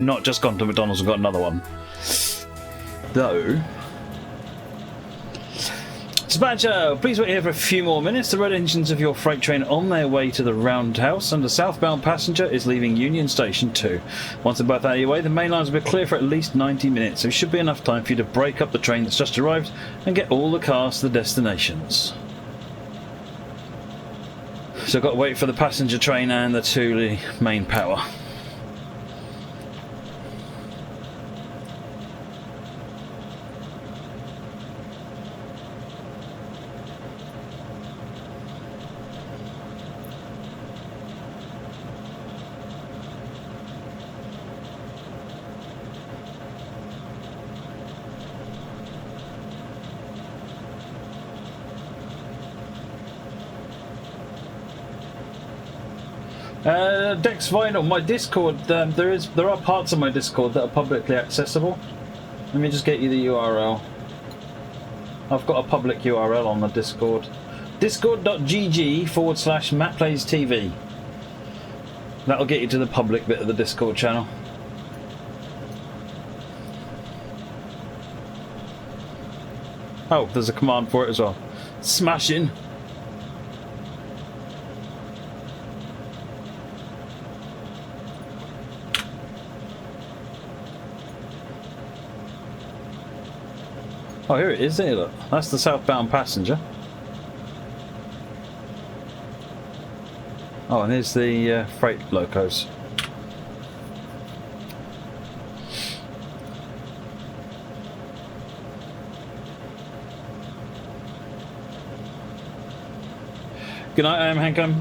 Not just gone to McDonald's and got another one. Though... Dispatcher, please wait here for a few more minutes. The red engines of your freight train on their way to the roundhouse, and the southbound passenger is leaving Union Station 2. Once they're both out of your way, the main lines will be clear for at least 90 minutes, so it should be enough time for you to break up the train that's just arrived and get all the cars to the destinations. So I've got to wait for the passenger train and the Thule main power. Dex Vinyl, my Discord, there are parts of my Discord that are publicly accessible. Let me just get you the URL. I've got a public URL on the Discord. Discord.gg/MattPlaysTV. That'll get you to the public bit of the Discord channel. Oh, there's a command for it as well. Smashing. Oh, here it is, there, look. That's the southbound passenger. Oh, and here's the freight locos. Good night, I am Hankum.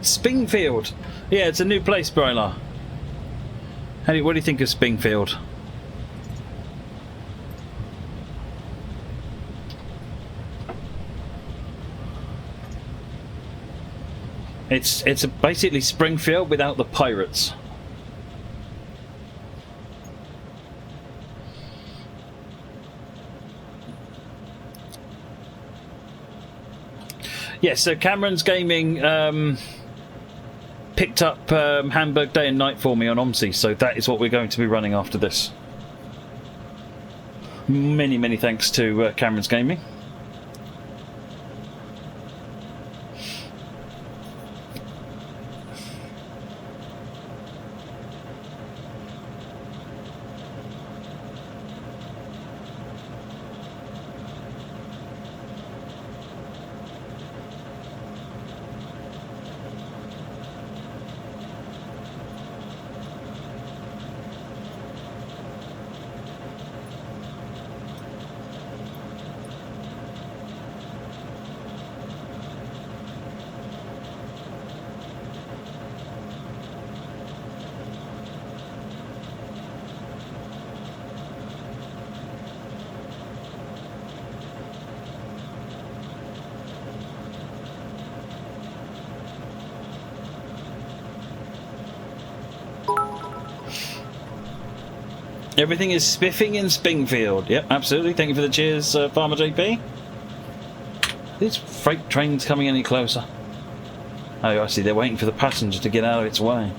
Springfield. Yeah, it's a new place, Brylar. What do you think of Springfield? It's basically Springfield without the pirates. Yeah, so Cameron's Gaming picked up Hamburg Day and Night for me on OMSI, so that is what we're going to be running after this. Many, many thanks to Cameron's Gaming. Everything is spiffing in Springfield. Yep, absolutely. Thank you for the cheers, Farmer JP. These freight trains coming any closer? Oh, I see. They're waiting for the passenger to get out of its way.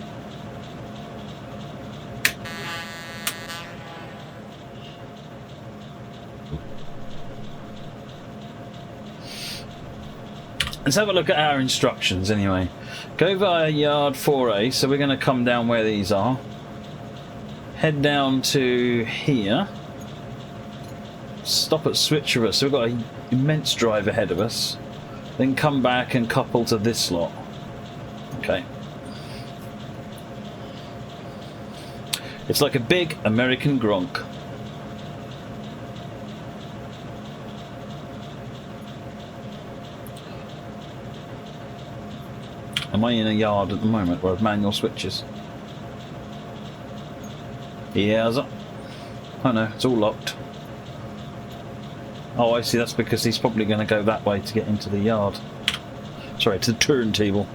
Let's have a look at our instructions anyway. Go via yard 4A, so we're going to come down where these are. Head down to here. stop at switch reverse. So we've got an immense drive ahead of us. Then come back and couple to this slot. Okay. It's like a big American Gronk. Am I in a yard at the moment where I've manual switches? Yeah, oh no, it's all locked. Oh, I see, that's because he's probably going to go that way to get into the yard. Sorry, to the turntable.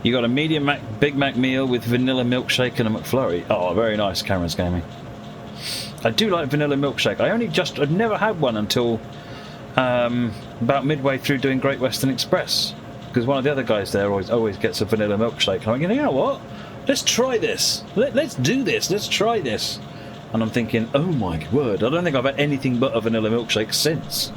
You got a medium Big Mac meal with vanilla milkshake and a McFlurry. Oh, very nice, Cameron's Gaming. I do like vanilla milkshake. I'd never had one until about midway through doing Great Western Express, because one of the other guys there always gets a vanilla milkshake. And I'm thinking, you know what? Let's try this. Let's do this. Let's try this. And I'm thinking, oh my word! I don't think I've had anything but a vanilla milkshake since.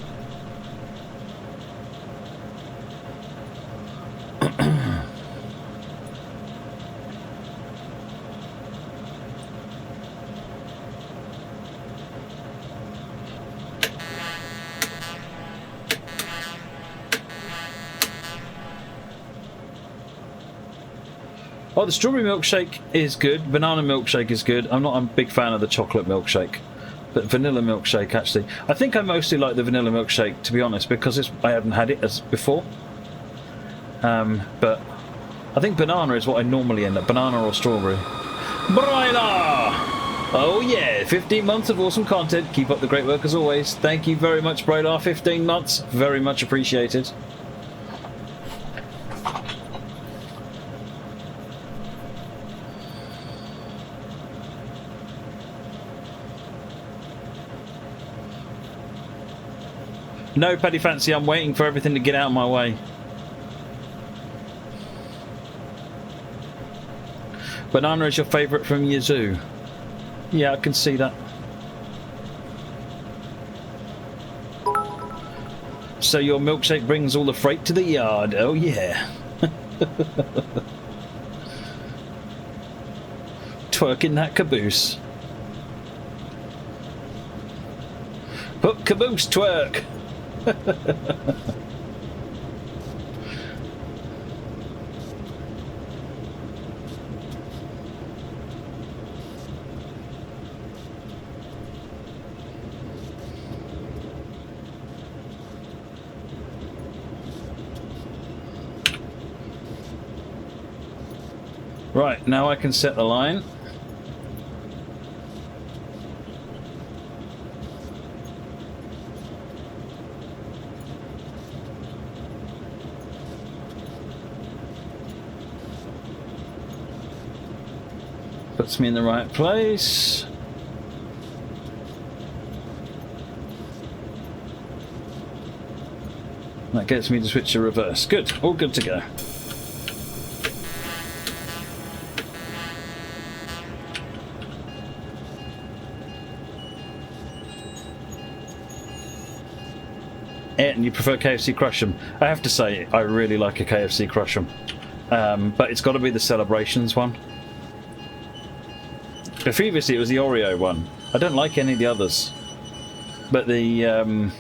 Oh, the strawberry milkshake is good. Banana milkshake is good. I'm not a big fan of the chocolate milkshake, but vanilla milkshake actually. I think I mostly like the vanilla milkshake, to be honest, because I haven't had it as before. But I think banana is what I normally end up. Banana or strawberry. Bryla! Oh yeah, 15 months of awesome content. Keep up the great work as always. Thank you very much, Bryla. 15 months. Very much appreciated. No, Paddy Fancy, I'm waiting for everything to get out of my way. Banana is your favourite from Yazoo. Yeah, I can see that. So your milkshake brings all the freight to the yard. Oh yeah. Twerking that caboose. Put caboose twerk. Right, now I can set the line. Puts me in the right place. That gets me to switch to reverse. Good, all good to go. And you prefer KFC Crush'em? I have to say, I really like a KFC Crush'em, but it's got to be the Celebrations one. Previously it was the Oreo one. I don't like any of the others, but the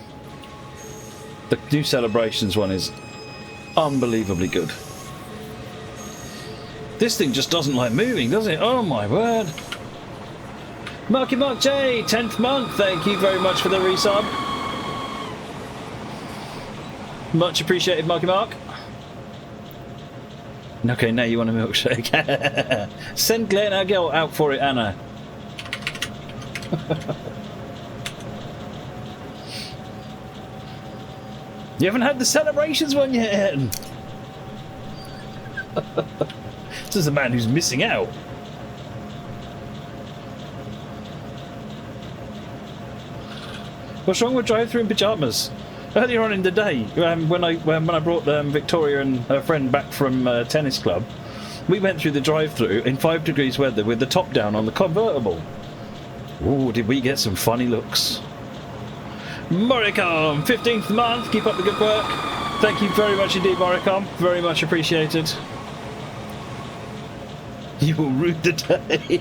new Celebrations one is unbelievably good. This thing just doesn't like moving, does it? Oh my word. Marky Mark J, 10th month, thank you very much for the resub. Much appreciated, Marky Mark. Okay, now you want a milkshake. Send Glenn our girl out for it, Anna. You haven't had the Celebrations one yet. This is a man who's missing out. What's wrong with drive-through in pyjamas? Earlier on in the day, when I brought Victoria and her friend back from tennis club, we went through the drive-through in 5 degrees weather with the top down on the convertible. Ooh, did we get some funny looks. Moricom, 15th month, keep up the good work. Thank you very much indeed, Moricom. Very much appreciated. You will rue the day.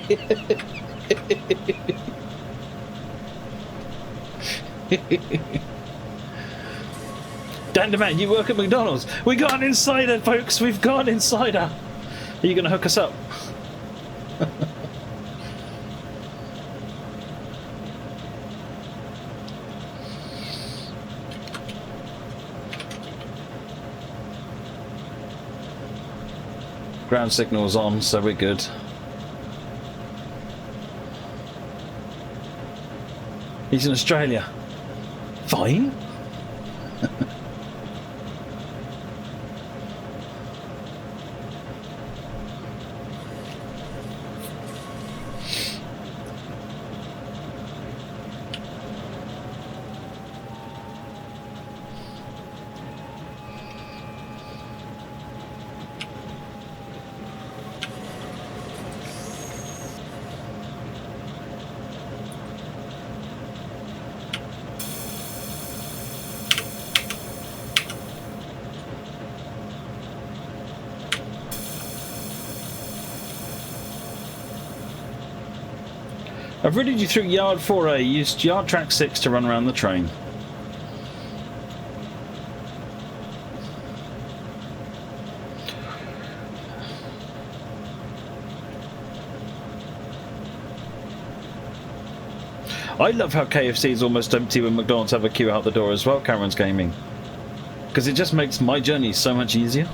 Danderman, you work at McDonald's. We got an insider, folks. We've got an insider. Are you going to hook us up? Ground signal's on, so we're good. He's in Australia. Fine. I've routed you through yard 4A, used yard track 6 to run around the train. I love how KFC is almost empty when McDonald's have a queue out the door as well, Cameron's Gaming. Because it just makes my journey so much easier.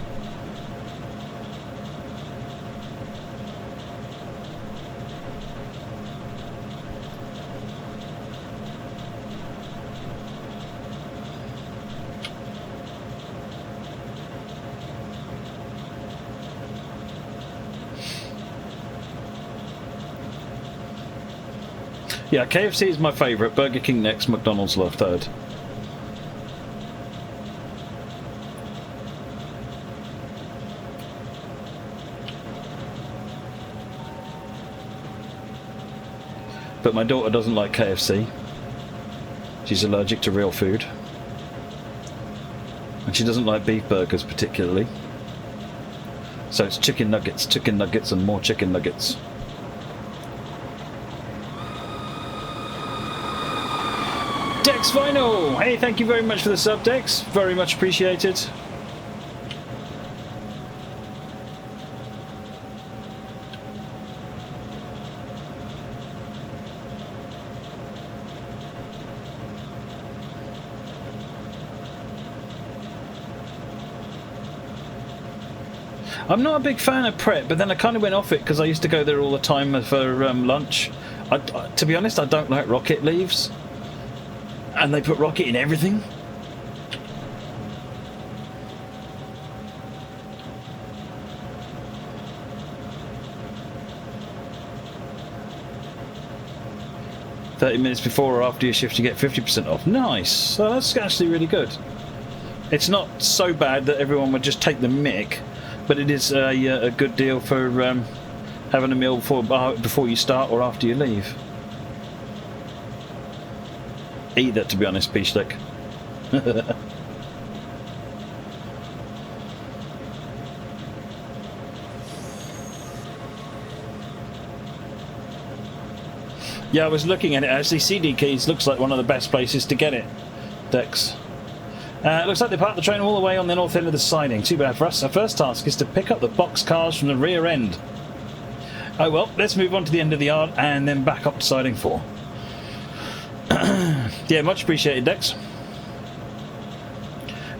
Yeah, KFC is my favourite, Burger King next, McDonald's love third. But my daughter doesn't like KFC. She's allergic to real food. And she doesn't like beef burgers particularly. So it's chicken nuggets, and more chicken nuggets. Dex Vinyl! Hey, thank you very much for the sub, Dex. Very much appreciated. I'm not a big fan of Pret, but then I kind of went off it because I used to go there all the time for lunch. To be honest, I don't like rocket leaves. And they put rocket in everything. "30 minutes before or after your shift you get 50% off." Nice. So that's actually really good. It's not so bad that everyone would just take the mick, but it is a good deal for having a meal before you start or after you leave. Either, to be honest, P-Slick. Yeah, I was looking at it actually. CD Keys looks like one of the best places to get it, Dex. Looks like they parked the train all the way on the north end of the siding. Too bad for us. Our first task is to pick up the box cars from the rear end. Oh well, let's move on to the end of the yard and then back up to siding 4. Yeah, much appreciated, Dex.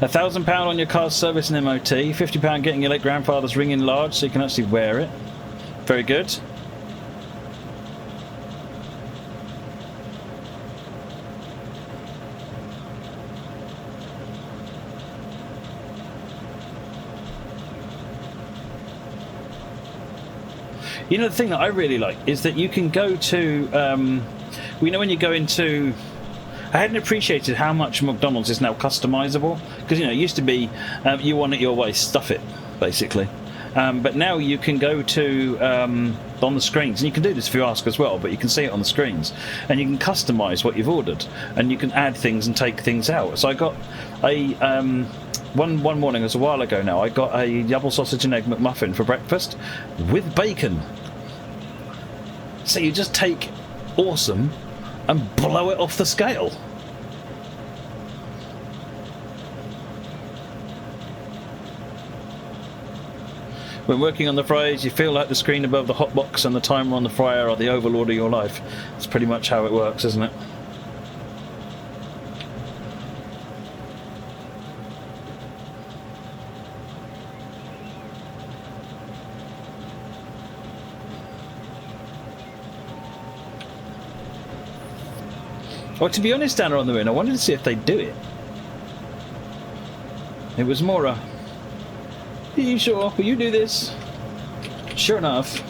£1,000 on your car's service and MOT. £50 getting your late grandfather's ring enlarged so you can actually wear it. Very good. You know, the thing that I really like is that you can go to, we know when you go into, I hadn't appreciated how much McDonald's is now customizable, because, you know, it used to be you want it your way, stuff it, basically. But now you can go to, on the screens, and you can do this if you ask as well, but you can see it on the screens, and you can customize what you've ordered, and you can add things and take things out. So I got a One morning, it was a while ago now, I got a double sausage and egg McMuffin for breakfast with bacon. So you just take awesome and blow it off the scale. When working on the fries, you feel like the screen above the hot box and the timer on the fryer are the overlord of your life. That's pretty much how it works, isn't it? Well, to be honest, Anna on the Moon, I wanted to see if they'd do it. It was more a, are you sure? Will you do this? Sure enough.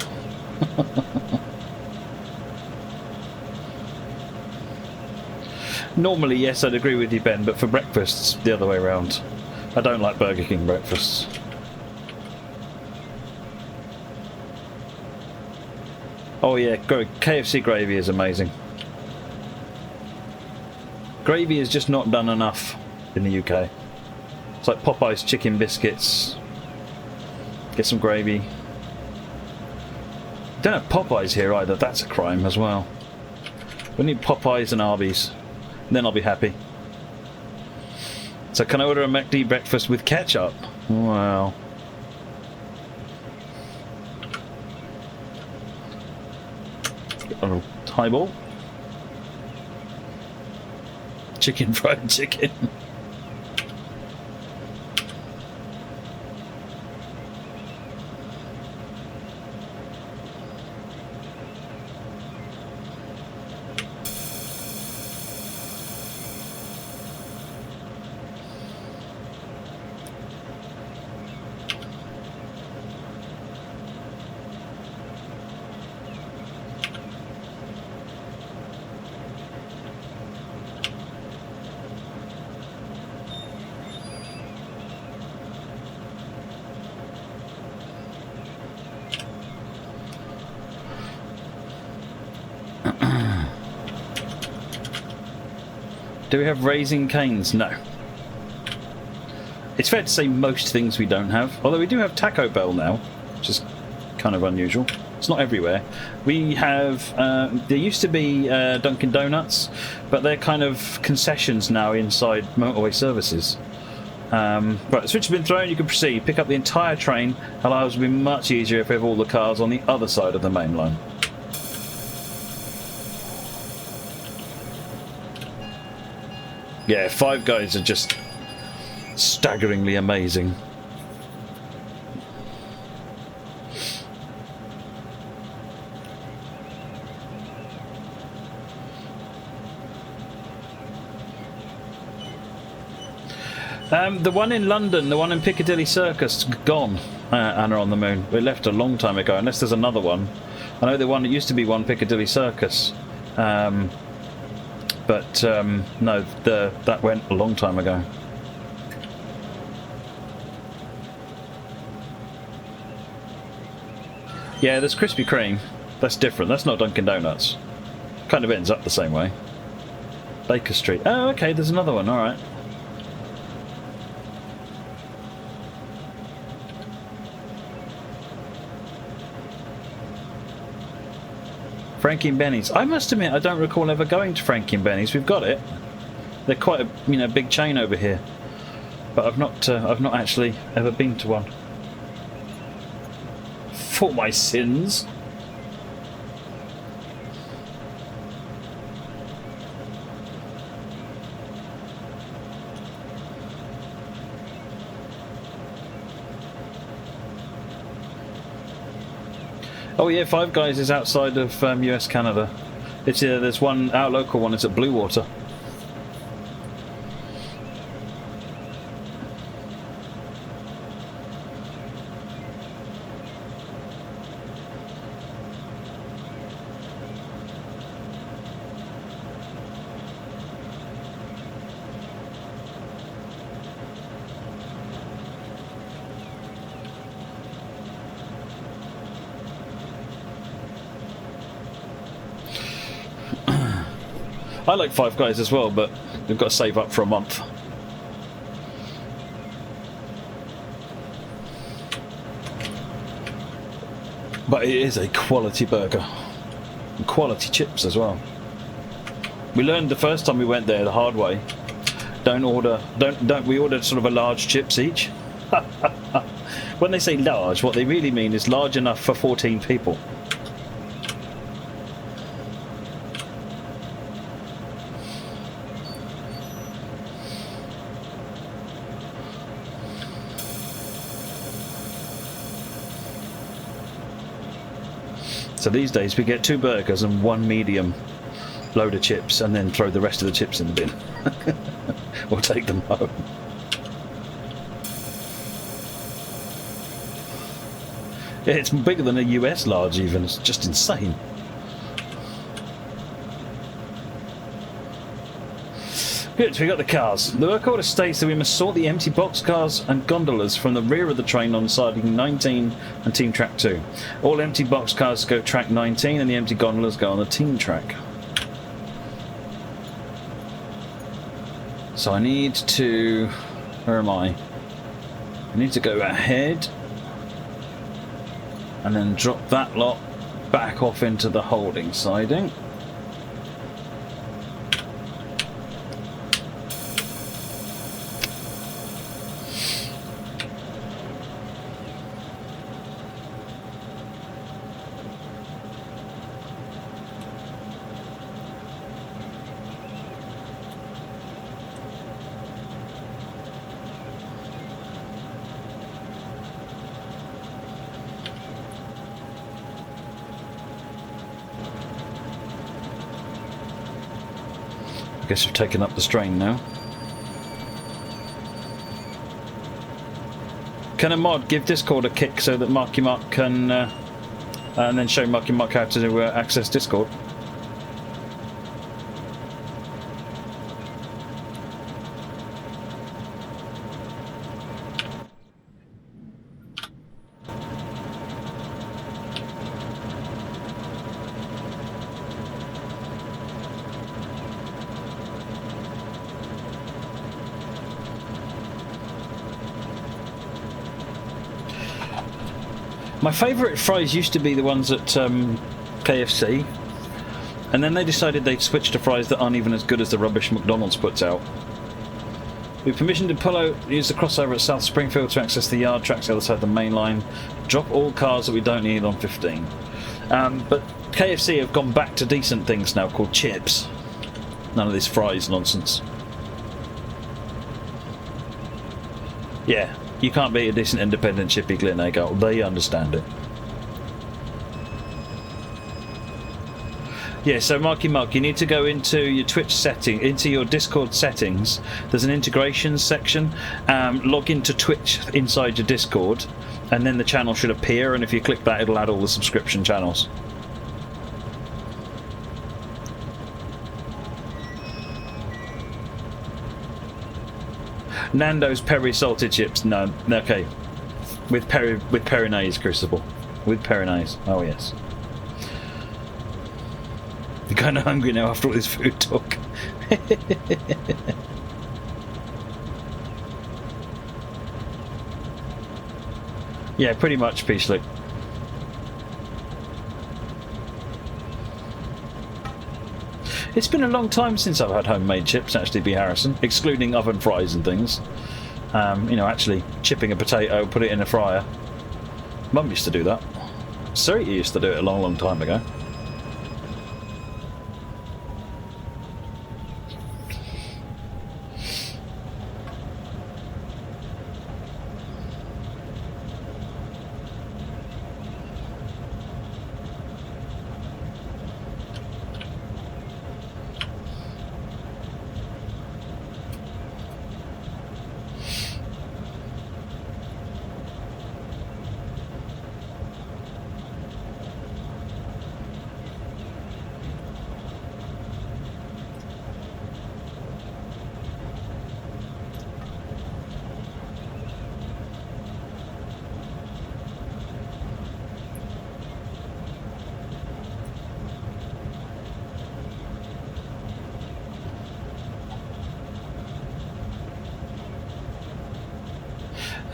Normally, yes, I'd agree with you, Ben, but for breakfasts, the other way around. I don't like Burger King breakfasts. Oh yeah, KFC gravy is amazing. Gravy is just not done enough in the UK. It's like Popeye's chicken biscuits. Get some gravy. Don't have Popeyes here either. That's a crime as well. We need Popeyes and Arby's. Then I'll be happy. So can I order a McD breakfast with ketchup? Wow. A highball. Chicken, fried chicken. Do we have Raising Cane's? No. It's fair to say most things we don't have. Although we do have Taco Bell now, which is kind of unusual. It's not everywhere. We have... there used to be Dunkin' Donuts, but they're kind of concessions now inside motorway services. Right, the switch has been thrown, you can proceed. Pick up the entire train. Allows will be much easier if we have all the cars on the other side of the main line. Yeah, Five Guys are just staggeringly amazing. The one in London, the one in Piccadilly Circus, gone. Anna on the Moon. We left a long time ago, unless there's another one. I know the one that used to be one Piccadilly Circus. But no, that went a long time ago. Yeah, there's Krispy Kreme. That's different. That's not Dunkin' Donuts. Kind of ends up the same way. Baker Street. Oh, okay, there's another one. All right. Frankie and Benny's. I must admit, I don't recall ever going to Frankie and Benny's. We've got it. They're quite a big chain over here, but I've not actually ever been to one. For my sins. Oh yeah, Five Guys is outside of US Canada. It's there's one, our local one, it's at Blue Water. I like Five Guys as well, but we've got to save up for a month. But it is a quality burger. And quality chips as well. We learned the first time we went there the hard way. We ordered sort of a large chips each. When they say large, what they really mean is large enough for 14 people. So these days we get 2 burgers and 1 medium load of chips and then throw the rest of the chips in the bin. Or take them home. It's bigger than a US large even, it's just insane. Good, so we got the cars. The work order states that we must sort the empty boxcars and gondolas from the rear of the train on siding 19 and team track 2. All empty boxcars go track 19 and the empty gondolas go on the team track. So I need to... where am I? I need to go ahead and then drop that lot back off into the holding siding. I guess we've taken up the strain now. Can a mod give Discord a kick so that Marky Mark can and then show Marky Mark how to access Discord? My favourite fries used to be the ones at KFC, and then they decided they'd switch to fries that aren't even as good as the rubbish McDonald's puts out. We've permission to pull out, use the crossover at South Springfield to access the yard tracks the other side of the main line, drop all cars that we don't need on 15. But KFC have gone back to decent things now called chips. None of this fries nonsense. Yeah. You can't beat a decent independent chippy Glenegg. They understand it. Yeah, so Marky Mark, you need to go into your Twitch setting, into your Discord settings. There's an integrations section. Log into Twitch inside your Discord, and then the channel should appear. And if you click that, it'll add all the subscription channels. Nando's peri salted chips. No, okay. With Perinaise Crucible. With Perinaise. Oh yes. You're kind of hungry now after all this food talk. Yeah, pretty much, Peachlick. It's been a long time since I've had homemade chips, actually, B. Harrison, excluding oven fries and things. You know, actually chipping a potato, put it in a fryer. Mum used to do that. Sarita used to do it a long, long time ago.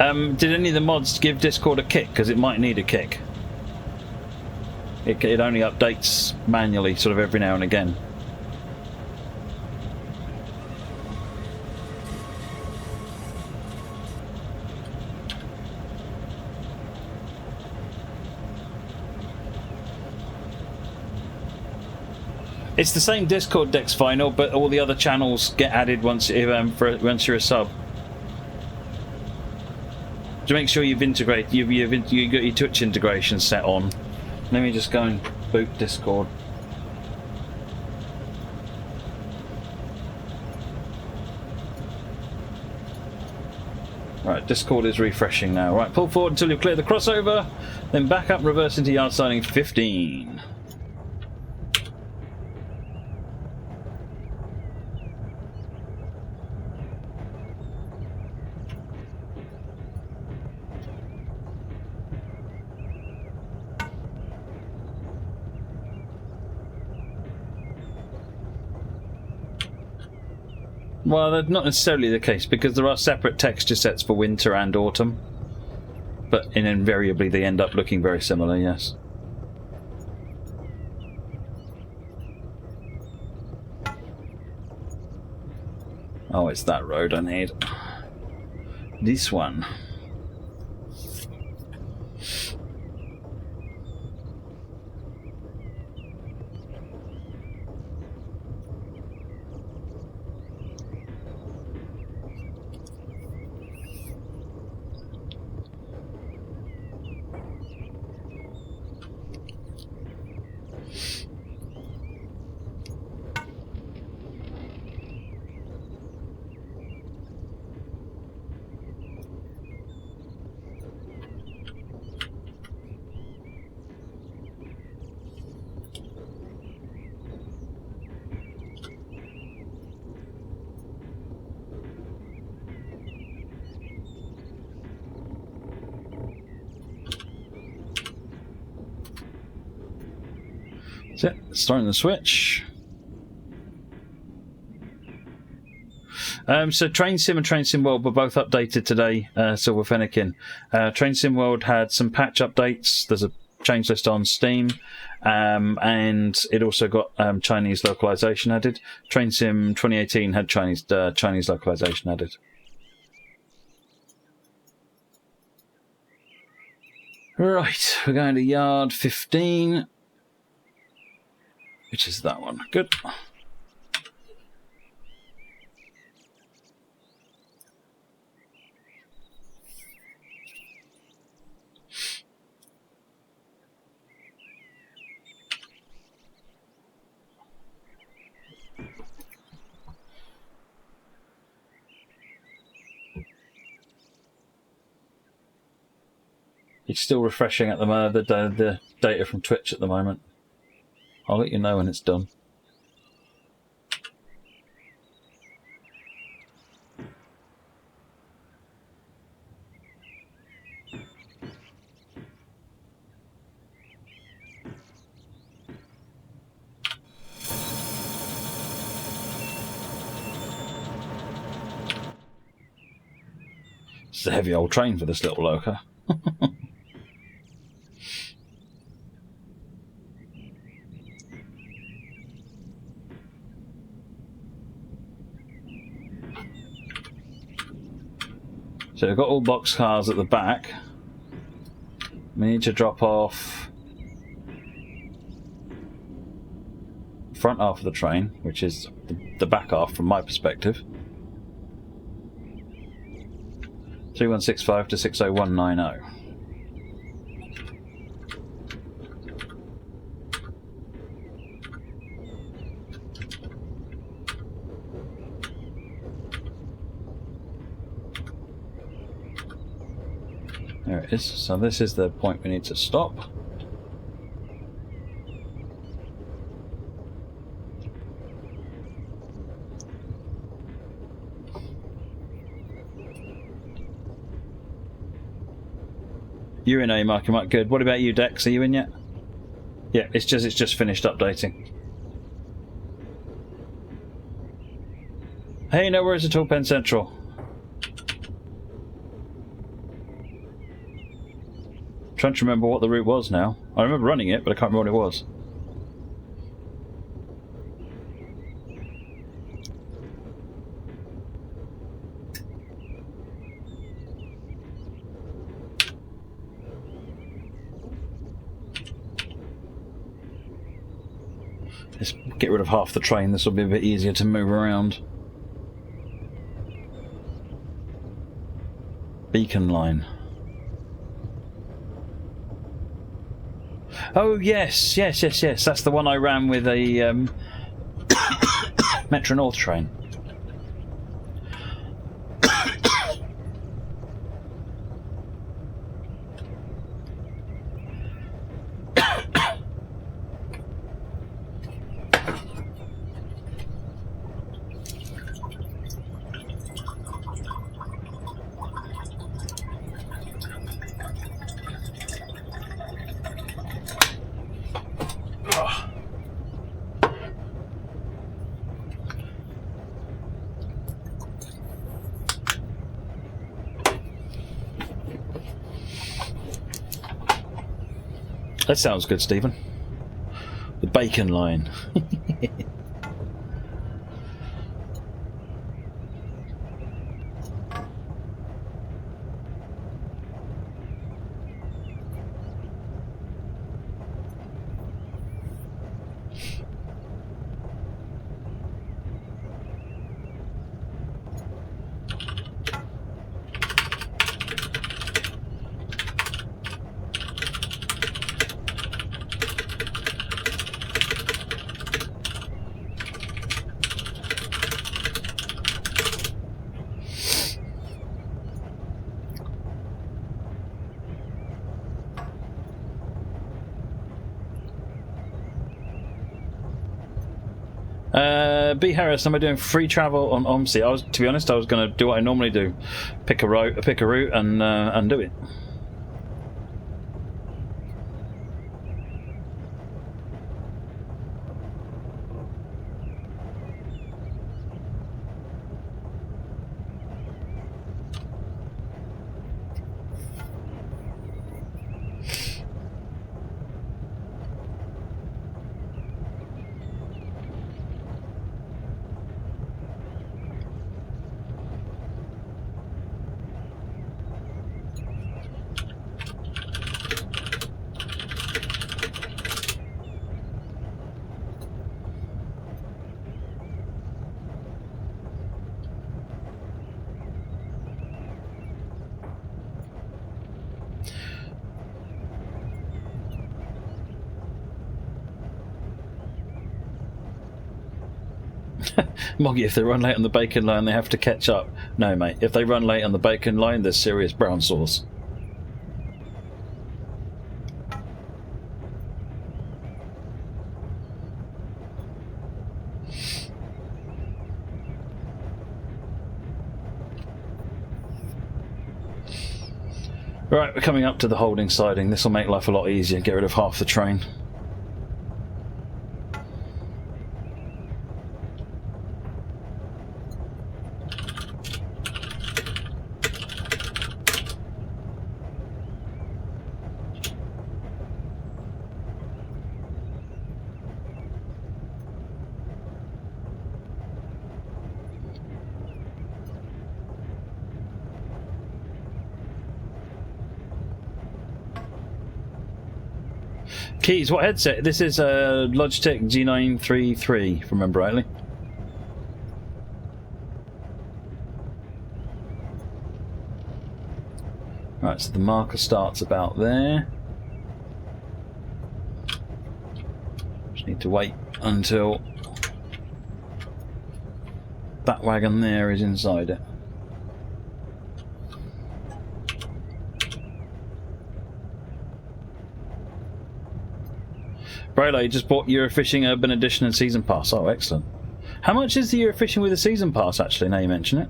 Did any of the mods give Discord a kick? Because it might need a kick. It only updates manually, sort of every now and again. It's the same Discord Dex Final, but all the other channels get added once you're a sub. To make sure you've integrated, you've got your Twitch integration set on. Let me just go and boot Discord. Right, Discord is refreshing now. Right, pull forward until you've cleared the crossover, then back up, reverse into yard signing 15. Well, that's not necessarily the case, because there are separate texture sets for winter and autumn. But invariably they end up looking very similar, yes. Oh, it's that road I need. This one. That's it, starting the switch. So Train Sim and Train Sim World were both updated today, Silver Fennekin. Train Sim World had some patch updates. There's a change list on Steam, and it also got Chinese localization added. Train Sim 2018 had Chinese localization added. Right, we're going to yard 15, which is that one. Good. It's still refreshing at the moment, the data from Twitch at the moment. I'll let you know when it's done. It's a heavy old train for this little loco. So we've got all boxcars at the back. We need to drop off the front half of the train, which is the back half from my perspective. 3165 to 60190. There it is. So this is the point we need to stop. You're in, Mark. You might good. What about you, Dex? Are you in yet? Yeah, it's just finished updating. Hey, no worries at all, Penn Central. trying to remember what the route was now. I remember running it, but I can't remember what it was. Let's get rid of half the train. This will be a bit easier to move around. Beacon line. Oh yes, yes, yes, yes. That's the one I ran with a Metro North train. That sounds good, Stephen. The bacon line. B Harris, am I doing free travel on OMSI? To be honest, I was going to do what I normally do: pick a route, and do it. Moggy, if they run late on the bacon line, they have to catch up. No, mate. If they run late on the bacon line, there's serious brown sauce. Right, we're coming up to the holding siding. This will make life a lot easier. Get rid of half the train. Keys, what headset? This is a Logitech G933, if I remember rightly. Right, so the marker starts about there. Just need to wait until that wagon there is inside it. Braylo, you just bought Eurofishing Urban Edition and Season Pass. Oh, excellent. How much is the Eurofishing with the Season Pass, actually, now you mention it?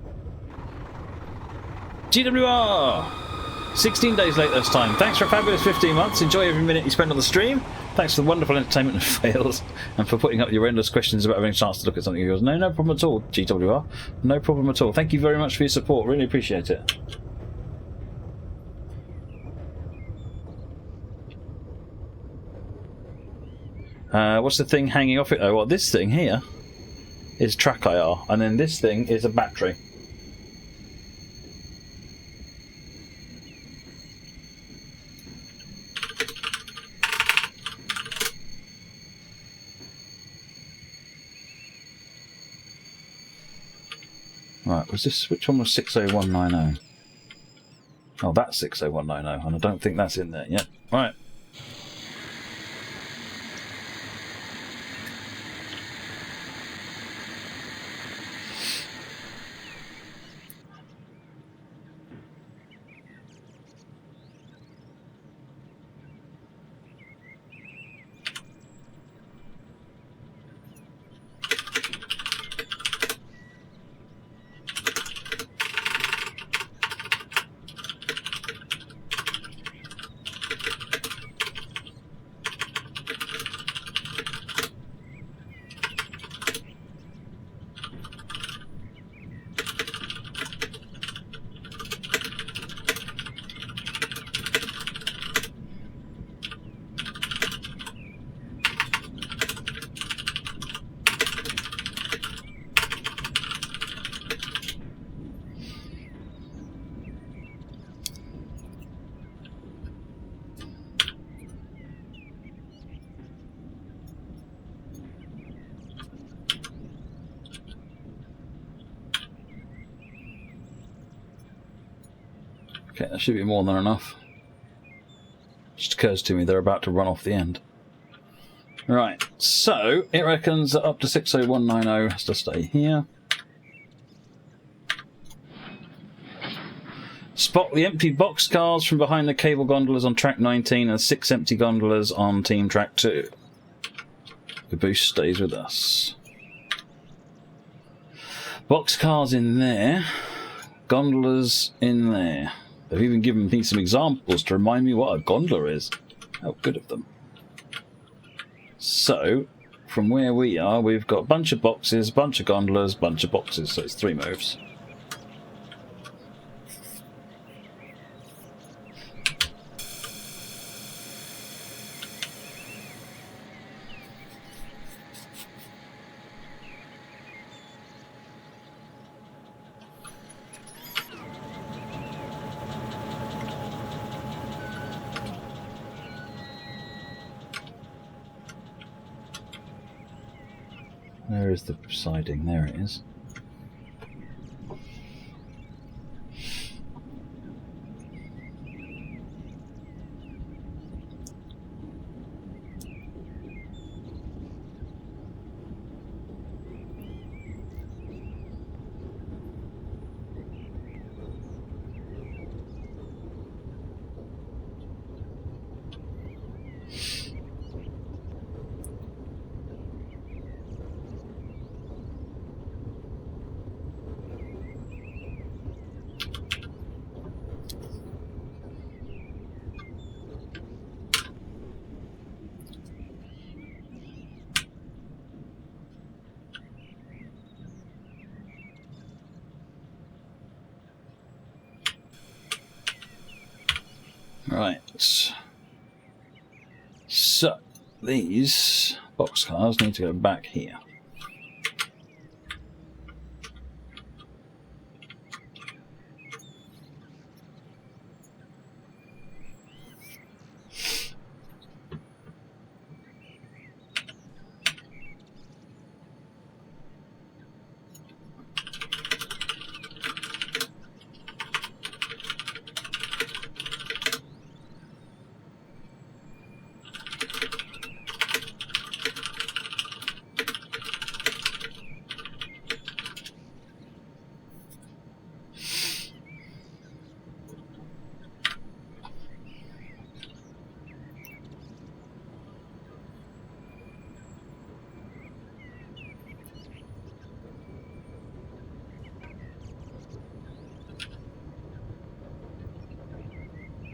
GWR! 16 days late this time. Thanks for a fabulous 15 months. Enjoy every minute you spend on the stream. Thanks for the wonderful entertainment and fails, and for putting up your endless questions about having a chance to look at something of yours. No problem at all, GWR. No problem at all. Thank you very much for your support. Really appreciate it. What's the thing hanging off it though? Well, this thing here is track IR, and then this thing is a battery. Right, was this, which one was 60190? Oh, that's 60190, and I don't think that's in there yet. Right. Okay, that should be more than enough. Just occurs to me they're about to run off the end. Right, so it reckons that up to 60190 has to stay here. Spot the empty boxcars from behind the cable gondolas on track 19 and 6 empty gondolas on team track 2. The boost stays with us. Boxcars in there, gondolas in there. They've even given me some examples to remind me what a gondola is. How good of them. So, from where we are, we've got a bunch of boxes, bunch of gondolas, bunch of boxes, so it's 3 moves. Where is the siding? There it is. Right, so these boxcars need to go back here.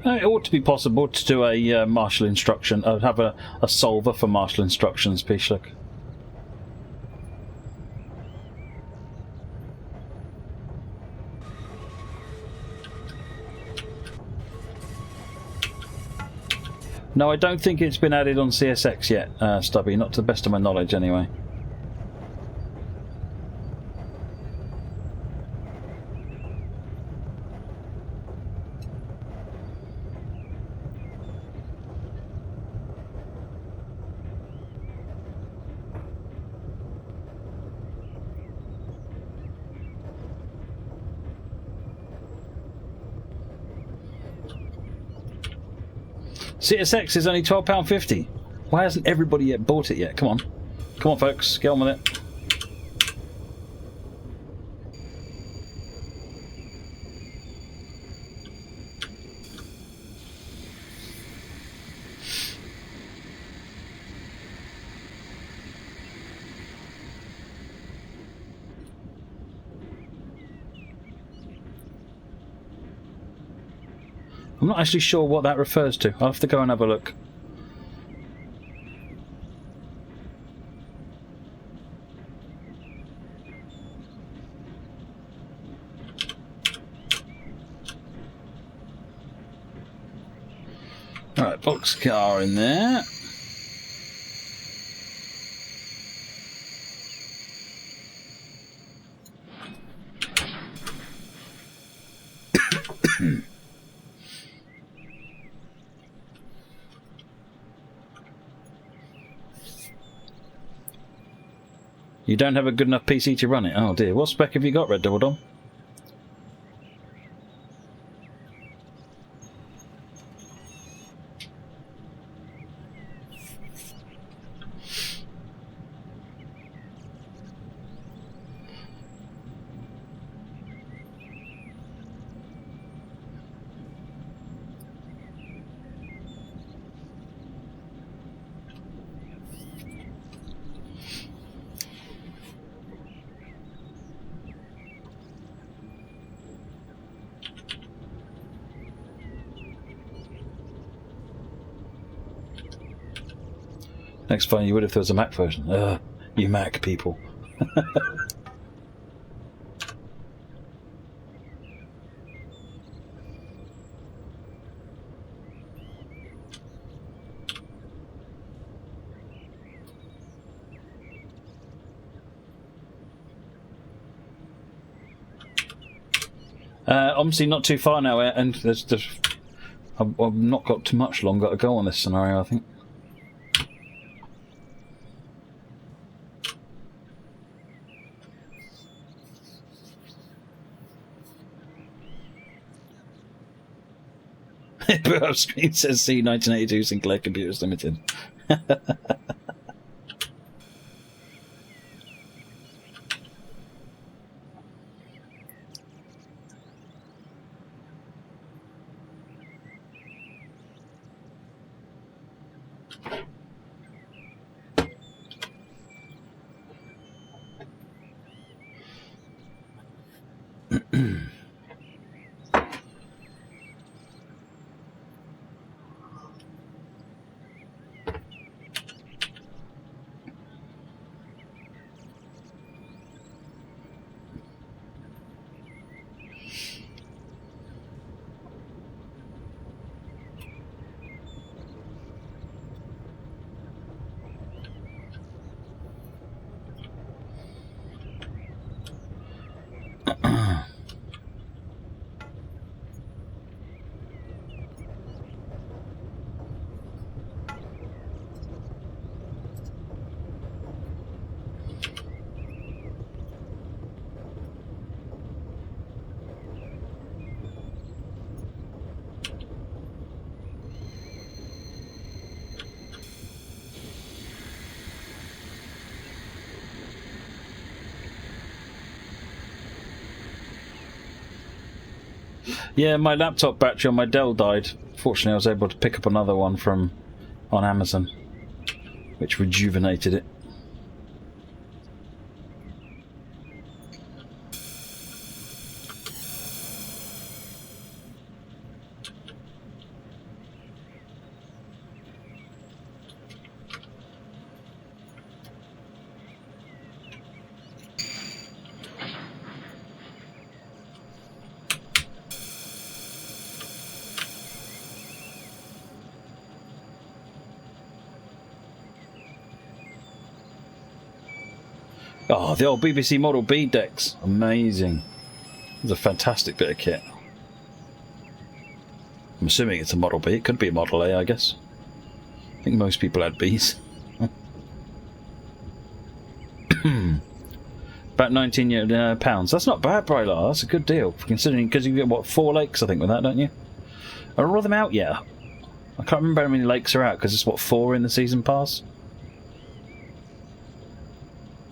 It ought to be possible to do a martial instruction, have a solver for martial instructions, Pishlik. No, I don't think it's been added on CSX yet, Stubby. Not to the best of my knowledge, anyway. CSX is only £12.50. Why hasn't everybody yet bought it yet? Come on. Come on, folks. Get on with it. I'm not actually sure what that refers to. I'll have to go and have a look. Alright, boxcar in there. You don't have a good enough PC to run it. Oh dear. What spec have you got, Red Devil Dom? Next time you would if there was a Mac version. You Mac people. Obviously not too far now, and I've not got too much longer to go on this scenario, I think. But up screen says C 1982 Sinclair Computers Limited. Yeah, my laptop battery on my Dell died. Fortunately, I was able to pick up another one on Amazon, which rejuvenated it. Oh, the old BBC Model B decks. Amazing. It's a fantastic bit of kit. I'm assuming it's a Model B. It could be a Model A, I guess. I think most people had Bs. About £19. That's not bad, Brylar. That's a good deal, considering, because you get, what, 4 lakes, I think, with that, don't you? Are all of them out yet? I can't remember how many lakes are out, because it's, what, 4 in the season pass?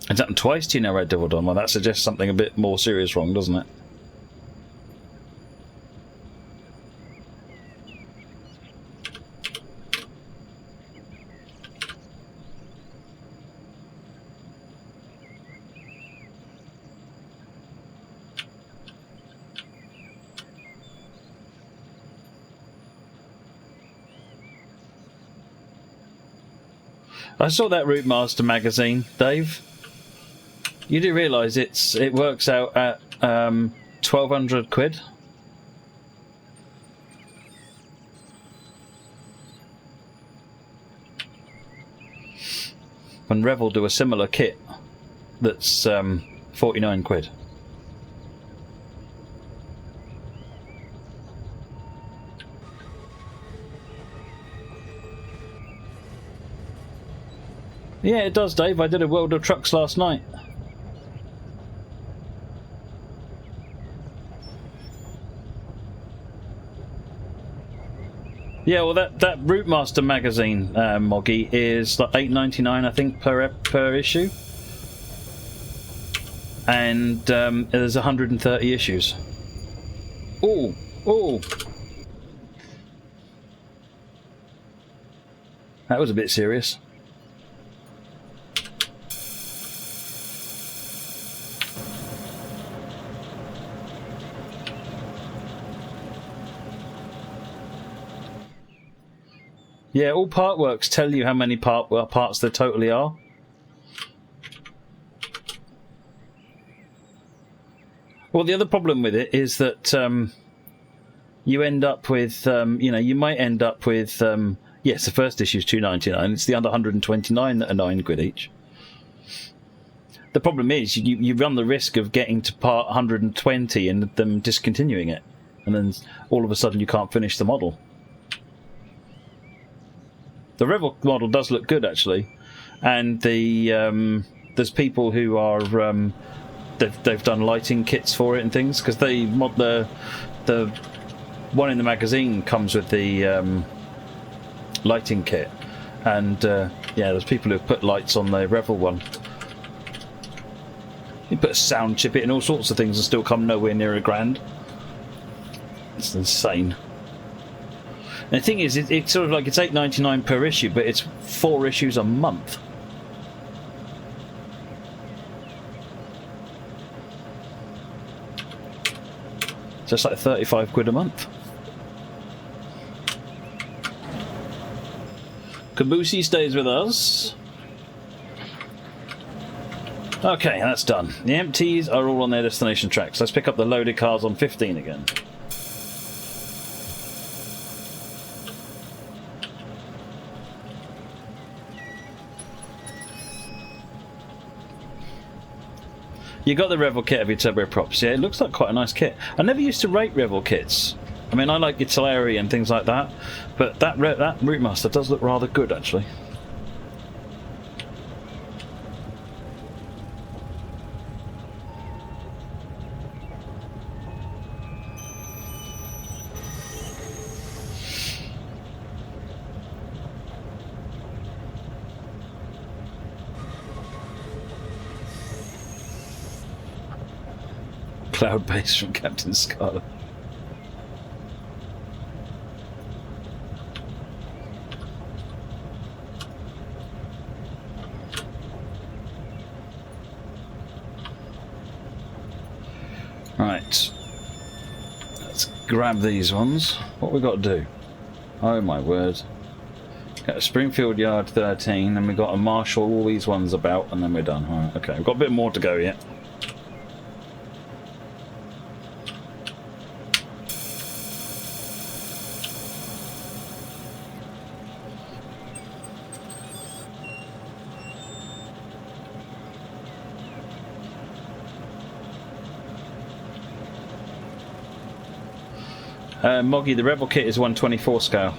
It's happened twice to you now, Red Devil Don. Well, that suggests something a bit more serious wrong, doesn't it? I saw that Route Master magazine, Dave. You do realise it works out at 1,200 quid? And Revel do a similar kit that's 49 quid. Yeah, it does, Dave. I did a World of Trucks last night. Yeah, well, that Route Master magazine, Moggy, is like $8.99, I think, per issue, and there's 130 issues. Oh, oh, that was a bit serious. Yeah, all part works tell you how many parts there totally are. Well, the other problem with it is that you end up with, you might end up with, yes, the first issue is $2.99. It's the under 129 that are 9 quid each. The problem is you run the risk of getting to part 120 and them discontinuing it, and then all of a sudden you can't finish the model. The Revel model does look good, actually, and there's people who are they've done lighting kits for it and things, because they mod the one in the magazine comes with the lighting kit, and yeah, there's people who've put lights on the Revel one. You put a sound chip in and all sorts of things and still come nowhere near $1,000. It's insane. And the thing is, it's sort of like it's $8.99 per issue, but it's 4 issues a month. So it's like 35 quid a month. Caboosey stays with us. Okay, that's done. The empties are all on their destination tracks. Let's pick up the loaded cars on 15 again. You got the Revel kit of your turbo props. Yeah, it looks like quite a nice kit. I never used to rate Revel kits. I mean, I like Italeri and things like that, but that Route Master does look rather good, actually. Cloud base from Captain Scarlet. Right. Let's grab these ones. What we got to do? Oh my word. Got a Springfield Yard 13, and we've got to marshal all these ones about, and then we're done. All right, okay, we've got a bit more to go yet. Moggy, the Rebel kit is 1/24 scale.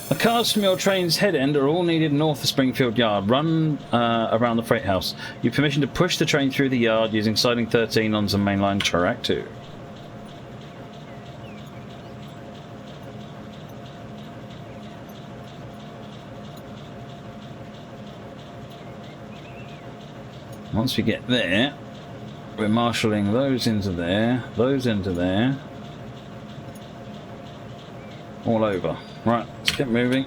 The cars from your train's head end are all needed north of Springfield Yard. Run around the freight house. You have permission to push the train through the yard using siding 13 on some mainline track 2. Once we get there, we're marshalling those into there, all over. Right, let's get moving.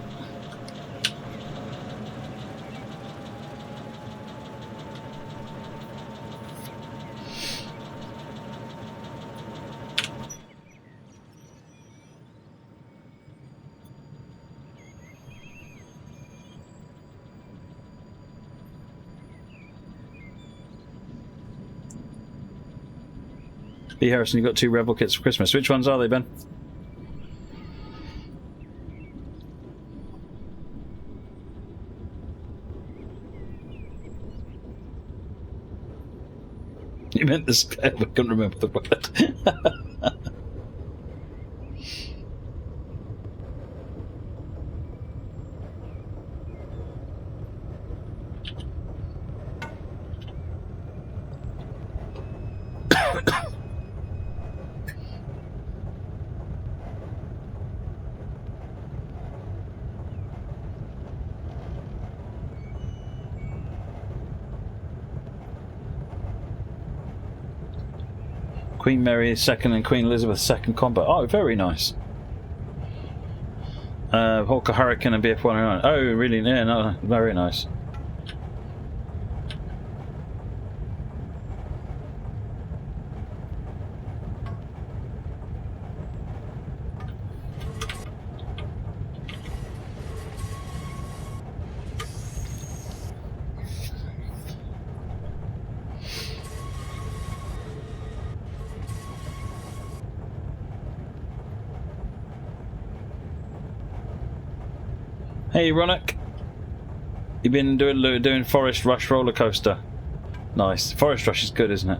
B. Harrison, you've got 2 Rebel kits for Christmas. Which ones are they, Ben? You meant the scale, I couldn't remember the word. Queen Mary II and Queen Elizabeth II combat. Oh, very nice. Hawker Hurricane and BF-109. Oh, really? Yeah, no, very nice. Hey, Ronak. You've been doing Forest Rush roller coaster. Nice. Forest Rush is good, isn't it?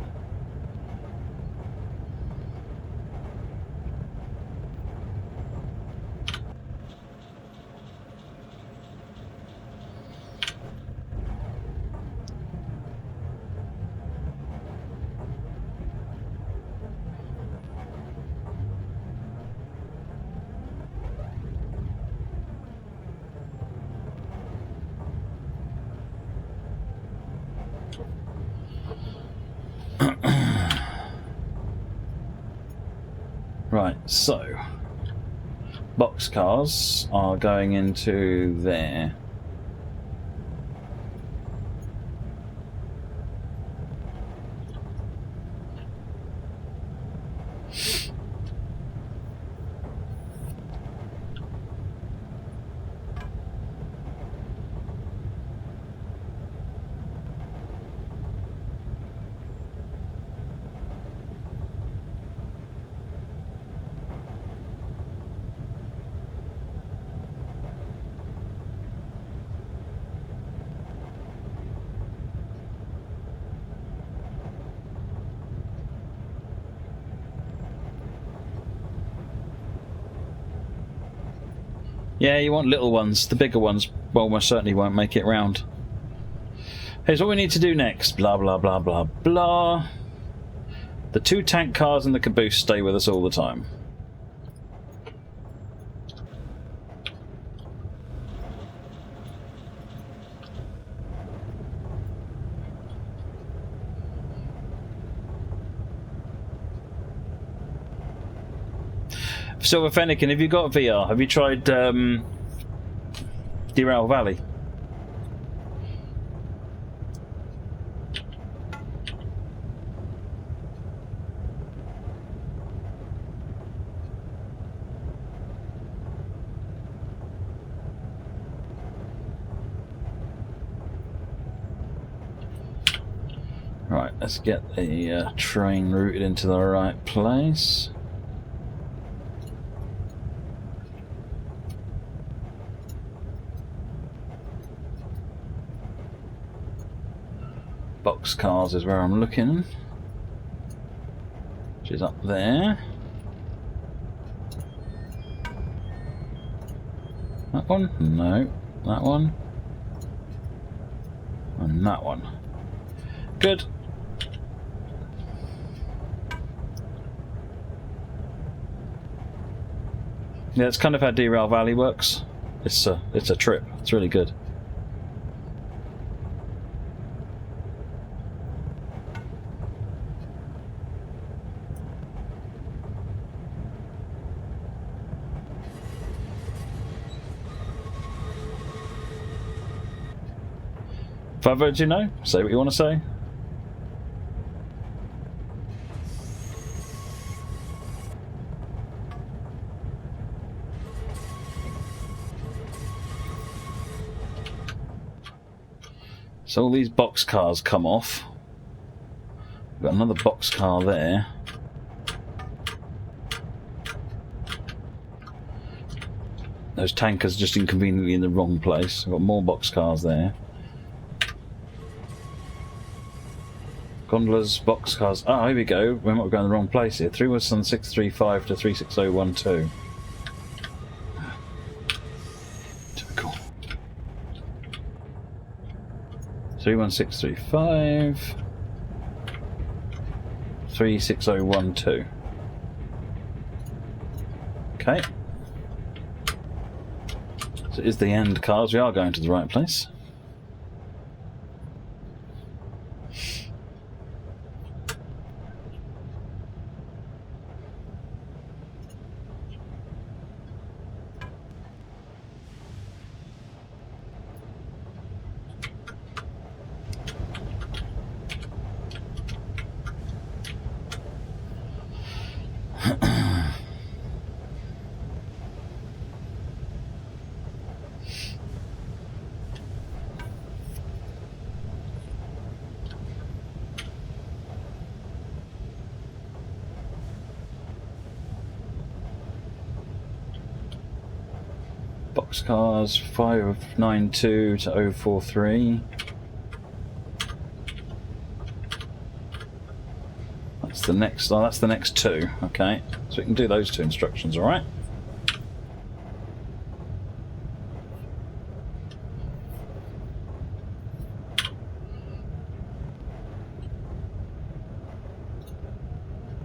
Right, so boxcars are going into there. Yeah, you want little ones. The bigger ones, well, most certainly won't make it round. Here's what we need to do next. Blah, blah, blah, blah, blah. The 2 tank cars and the caboose stay with us all the time. Silver Fennekin, have you got VR? Have you tried Derail Valley? Right, let's get the train routed into the right place. Boxcars is where I'm looking, which is up there. That one? No. That one. And that one. Good. Yeah, it's kind of how Derail Valley works. It's a trip. It's really good. If I vote you no, say what you want to say. So all these box cars come off. We've got another box car there. Those tankers just inconveniently in the wrong place. We've got more box cars there. Gondolas, box cars. Ah, here we go. We might be going the wrong place here. 31635 to 36012. Typical. 31635 36012. Okay. So it is the end cars. We are going to the right place. Boxcars 592 to 043. That's the next. Oh, that's the next two. Okay, so we can do those two instructions. All right.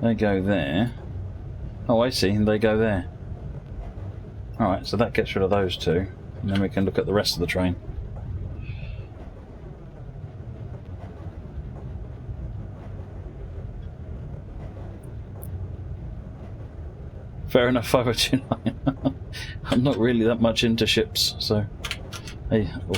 They go there. Oh, I see. And they go there. Alright, so that gets rid of those two, and then we can look at the rest of the train. Fair enough, 5029. I'm not really that much into ships, so... Hey, oh.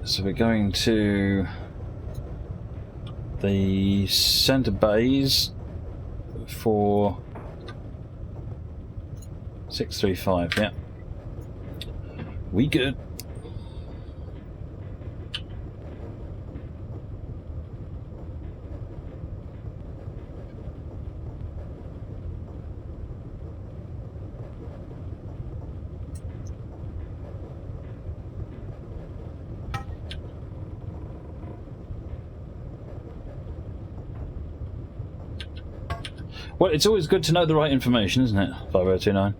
So we're going to the centre bays for 635, yeah. We good. Well, it's always good to know the right information, isn't it? 5029.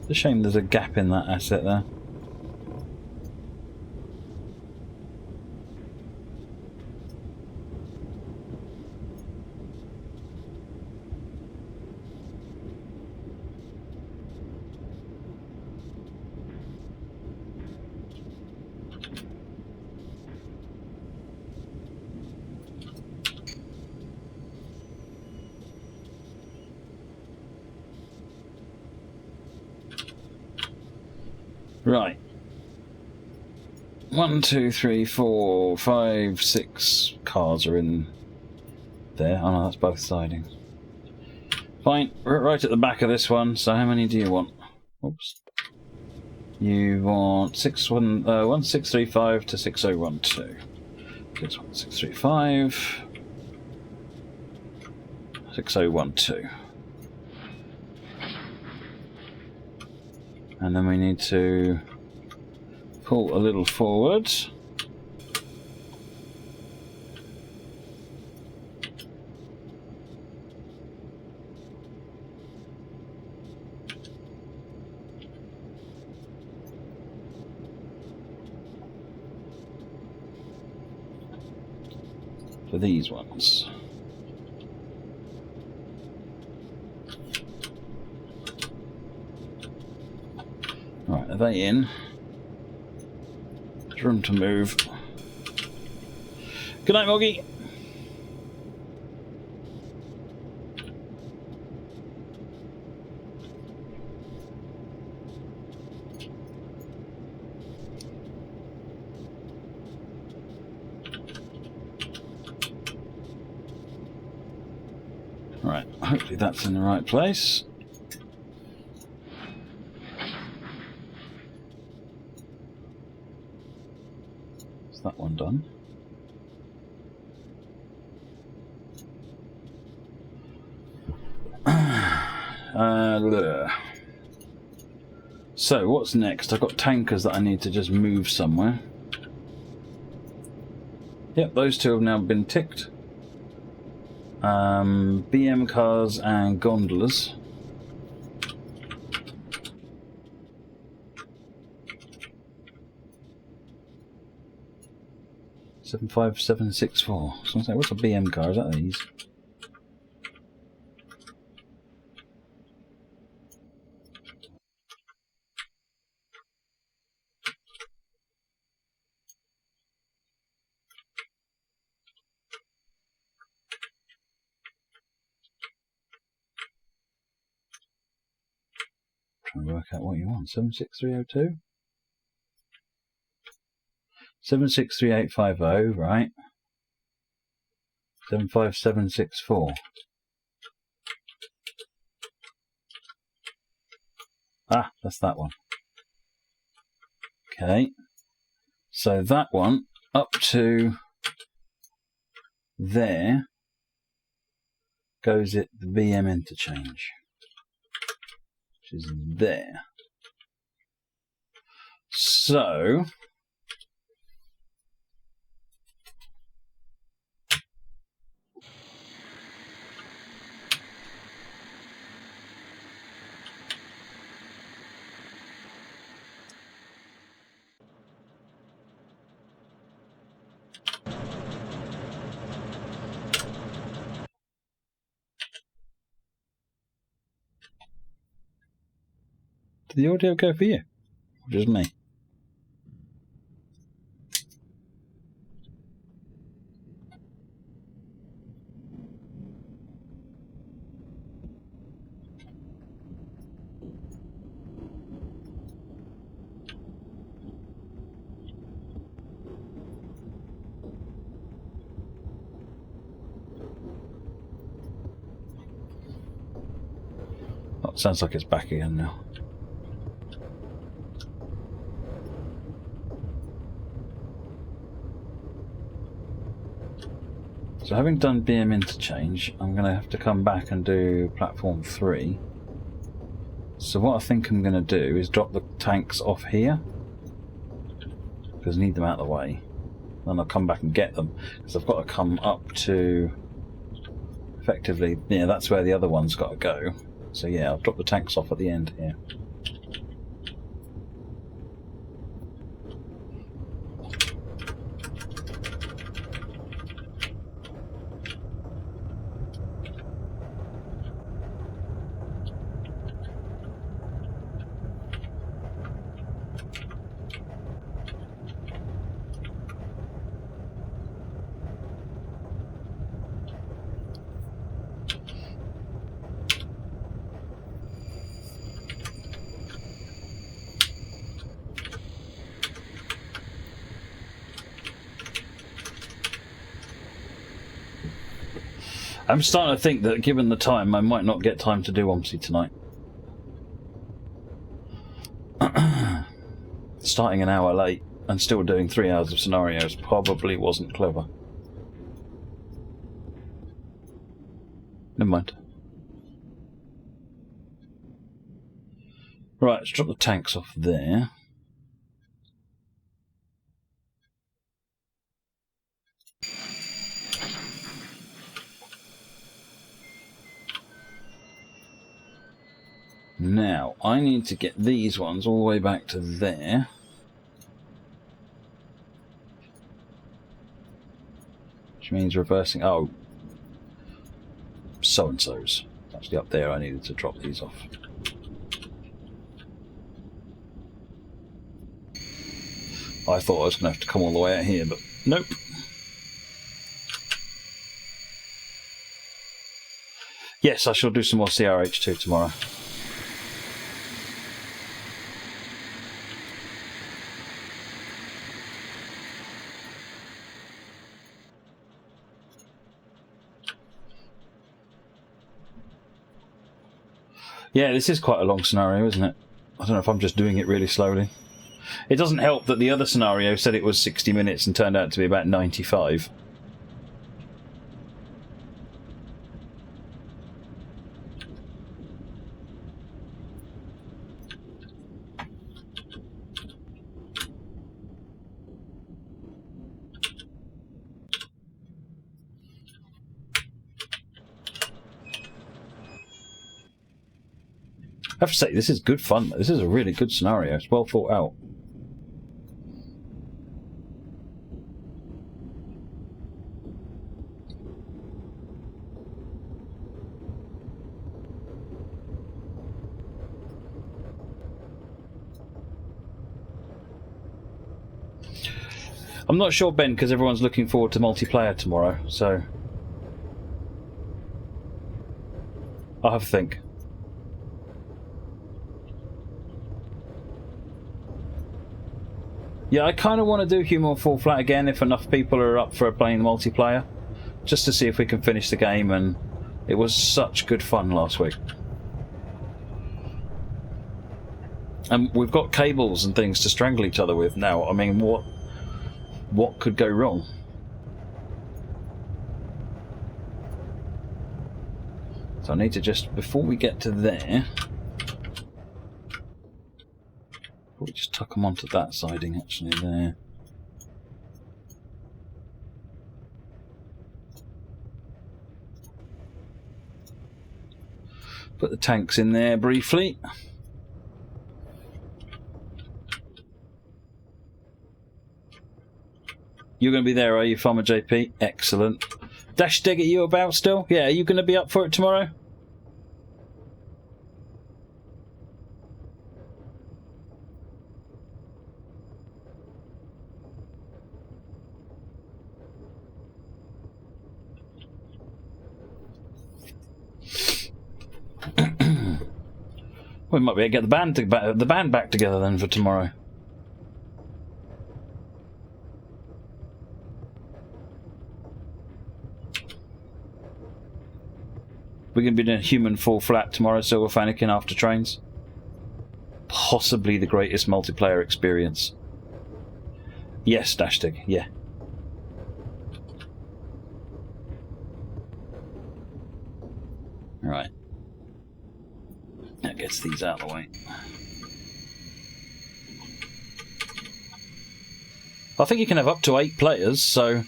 It's a shame there's a gap in that asset there. Right. 1, 2, 3, 4, 5, 6 cars are in there. Oh no, that's both sidings. Fine, we're right at the back of this one, so how many do you want? Oops. You want 1635 to 6012. 1635, 6012. And then we need to pull a little forward. For these ones. Right, are they in? There's room to move. Good night, Moggy. Right, hopefully that's in the right place. Is that one done? So, what's next? I've got tankers that I need to just move somewhere. Yep, those two have now been ticked. BM cars and gondolas. Seven five seven six four. So what's a BM car? Is that these? Trying to work out what you want. 76302? 763850, right. 75764. Ah, that's that one. Okay. So that one up to there goes at the BM interchange, which is there. So did the audio go for you? Or just me? it sounds like it's back again now. So having done BM interchange, I'm going to have to come back and do platform 3. So what I think I'm going to do is drop the tanks off here, because I need them out of the way. Then I'll come back and get them, because I've got to come up to, effectively, yeah, that's where the other one's got to go. So yeah, I'll drop the tanks off at the end here. I'm starting to think that given the time, I might not get time to do OMSI tonight. Starting an hour late and still doing 3 hours of scenarios probably wasn't clever. Never mind. Right, let's drop the tanks off there. Now, I need to get these ones all the way back to there. Which means reversing... Oh. So-and-so's. Actually up there I needed to drop these off. I thought I was going to have to come all the way out here, but nope. Yes, I shall do some more CRH2 tomorrow. Yeah, this is quite a long scenario, isn't it? I don't know if I'm just doing it really slowly. It doesn't help that the other scenario said it was 60 minutes and turned out to be about 95. I have to say, this is good fun. This is a really good scenario. It's well thought out. I'm not sure, Ben, because everyone's looking forward to multiplayer tomorrow, so I'll have a think. Yeah, I kind of want to do Human Fall Flat again if enough people are up for playing the multiplayer, just to see if we can finish the game, and it was such good fun last week. And we've got cables and things to strangle each other with now. I mean, what could go wrong? So I need to just, before we get to there, we just tuck them onto that siding actually there. Put the tanks in there briefly. You're going to be there, are you, Farmer JP? Excellent. Dash Dig, are you about still? Yeah, are you going to be up for it tomorrow? We might be able to get the band back together then for tomorrow. We're going to be doing Human Fall Flat tomorrow, Silver Fanakin after trains. Possibly the greatest multiplayer experience. Yes, Dashtig, yeah. Right. That gets these out of the way. I think you can have up to 8 players, so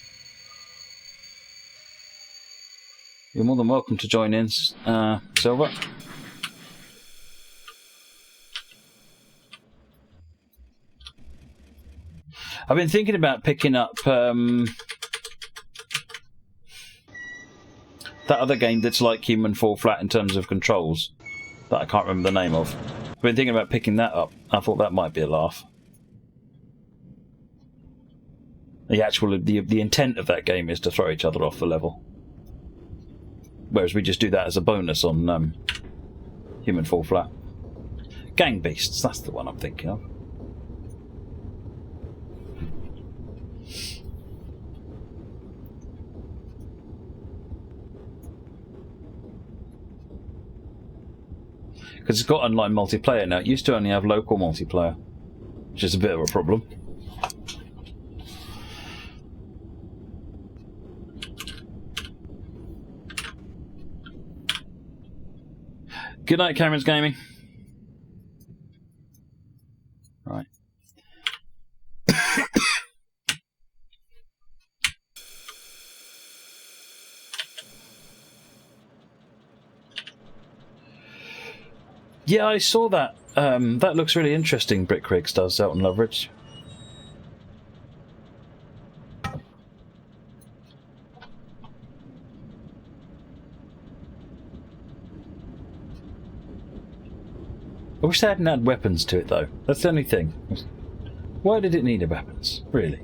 you're more than welcome to join in, Silver. I've been thinking about picking up that other game that's like Human Fall Flat in terms of controls, that I can't remember the name of. I've been thinking about picking that up. I thought that might be a laugh. The intent of that game is to throw each other off the level, whereas we just do that as a bonus on Human Fall Flat. Gang Beasts, that's the one I'm thinking of. Because it's got online multiplayer now. It used to only have local multiplayer, which is a bit of a problem. Good night, Cameron's Gaming. Right. Yeah, I saw that. That looks really interesting, Brick Rigs does out on Loveridge. I wish they hadn't had weapons to it, though. That's the only thing. Why did it need weapons? Really?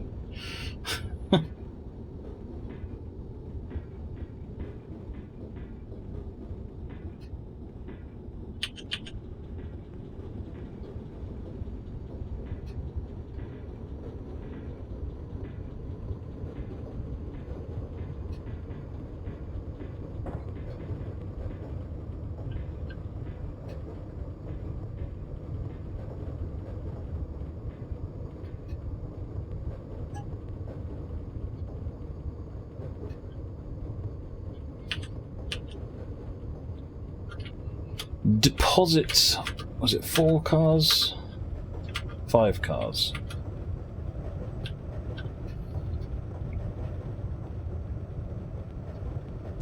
Deposits. Was it 4 cars? 5 cars.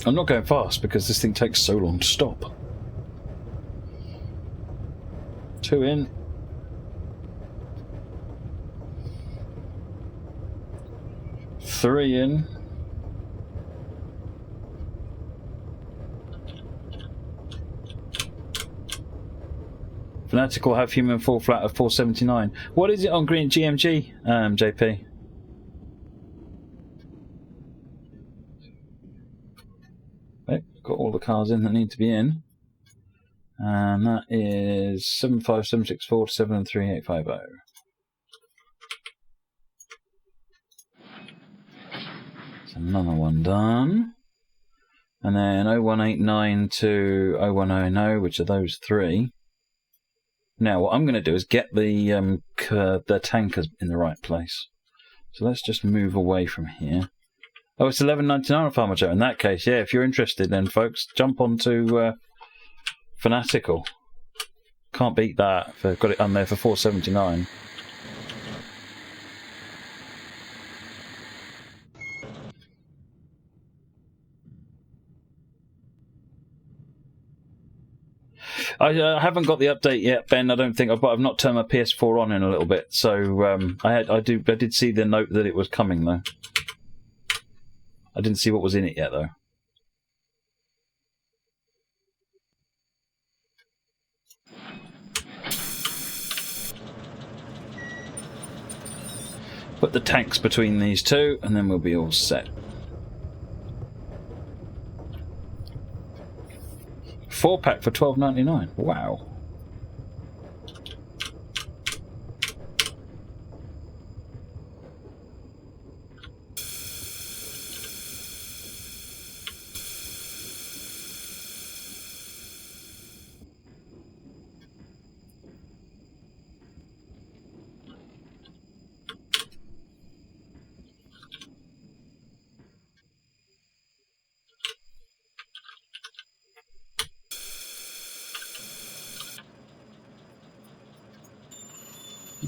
I'm not going fast because this thing takes so long to stop. 2 in. 3 in. Fanatical have Human Fall Flat of 479. What is it on Green GMG, JP? Okay, got all the cars in that need to be in. And that is 75764 to 73850. That's another one done. And then 0189 to 0100, which are those 3. Now, what I'm going to do is get the tankers in the right place. So let's just move away from here. Oh, it's $11.99 on Farmer Joe. In that case, yeah, if you're interested, then folks, jump onto Fanatical. Can't beat that. They've got it on there for $4.79. I haven't got the update yet, Ben. I don't think I've not turned my PS4 on in a little bit, so I did see the note that it was coming though. I didn't see what was in it yet though. Put the tanks between these two, and then we'll be all set. 4-pack for $12.99. Wow.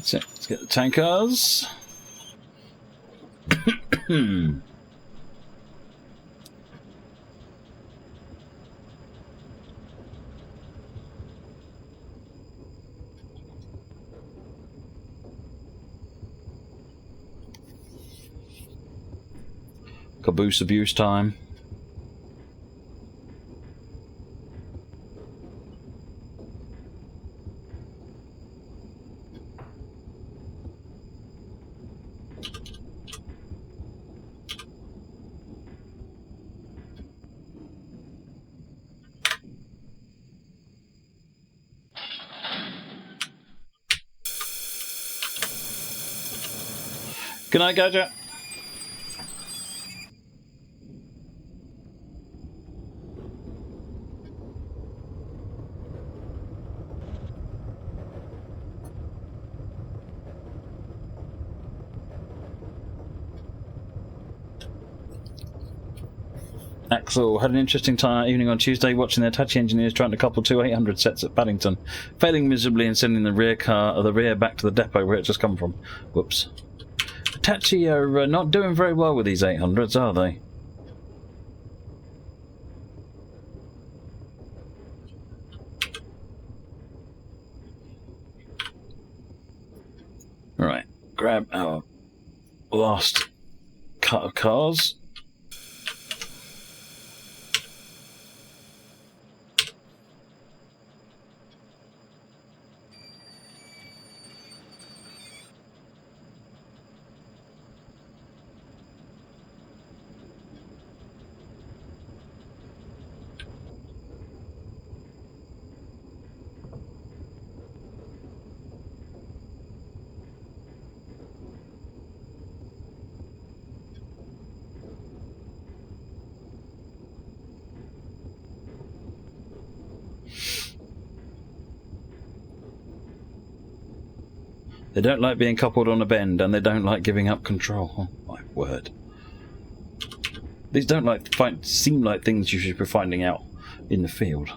That's it. Let's get the tankers. Caboose abuse time. Good night, Gadget. Axel had an interesting evening on Tuesday watching the Hitachi engineers trying to couple two 800 sets at Paddington, failing miserably and sending the rear back to the depot where it just come from. Whoops. Hitachi are not doing very well with these 800s, are they? Right, grab our last cut of cars. They don't like being coupled on a bend, and they don't like giving up control. Oh my word. These don't seem like things you should be finding out in the field.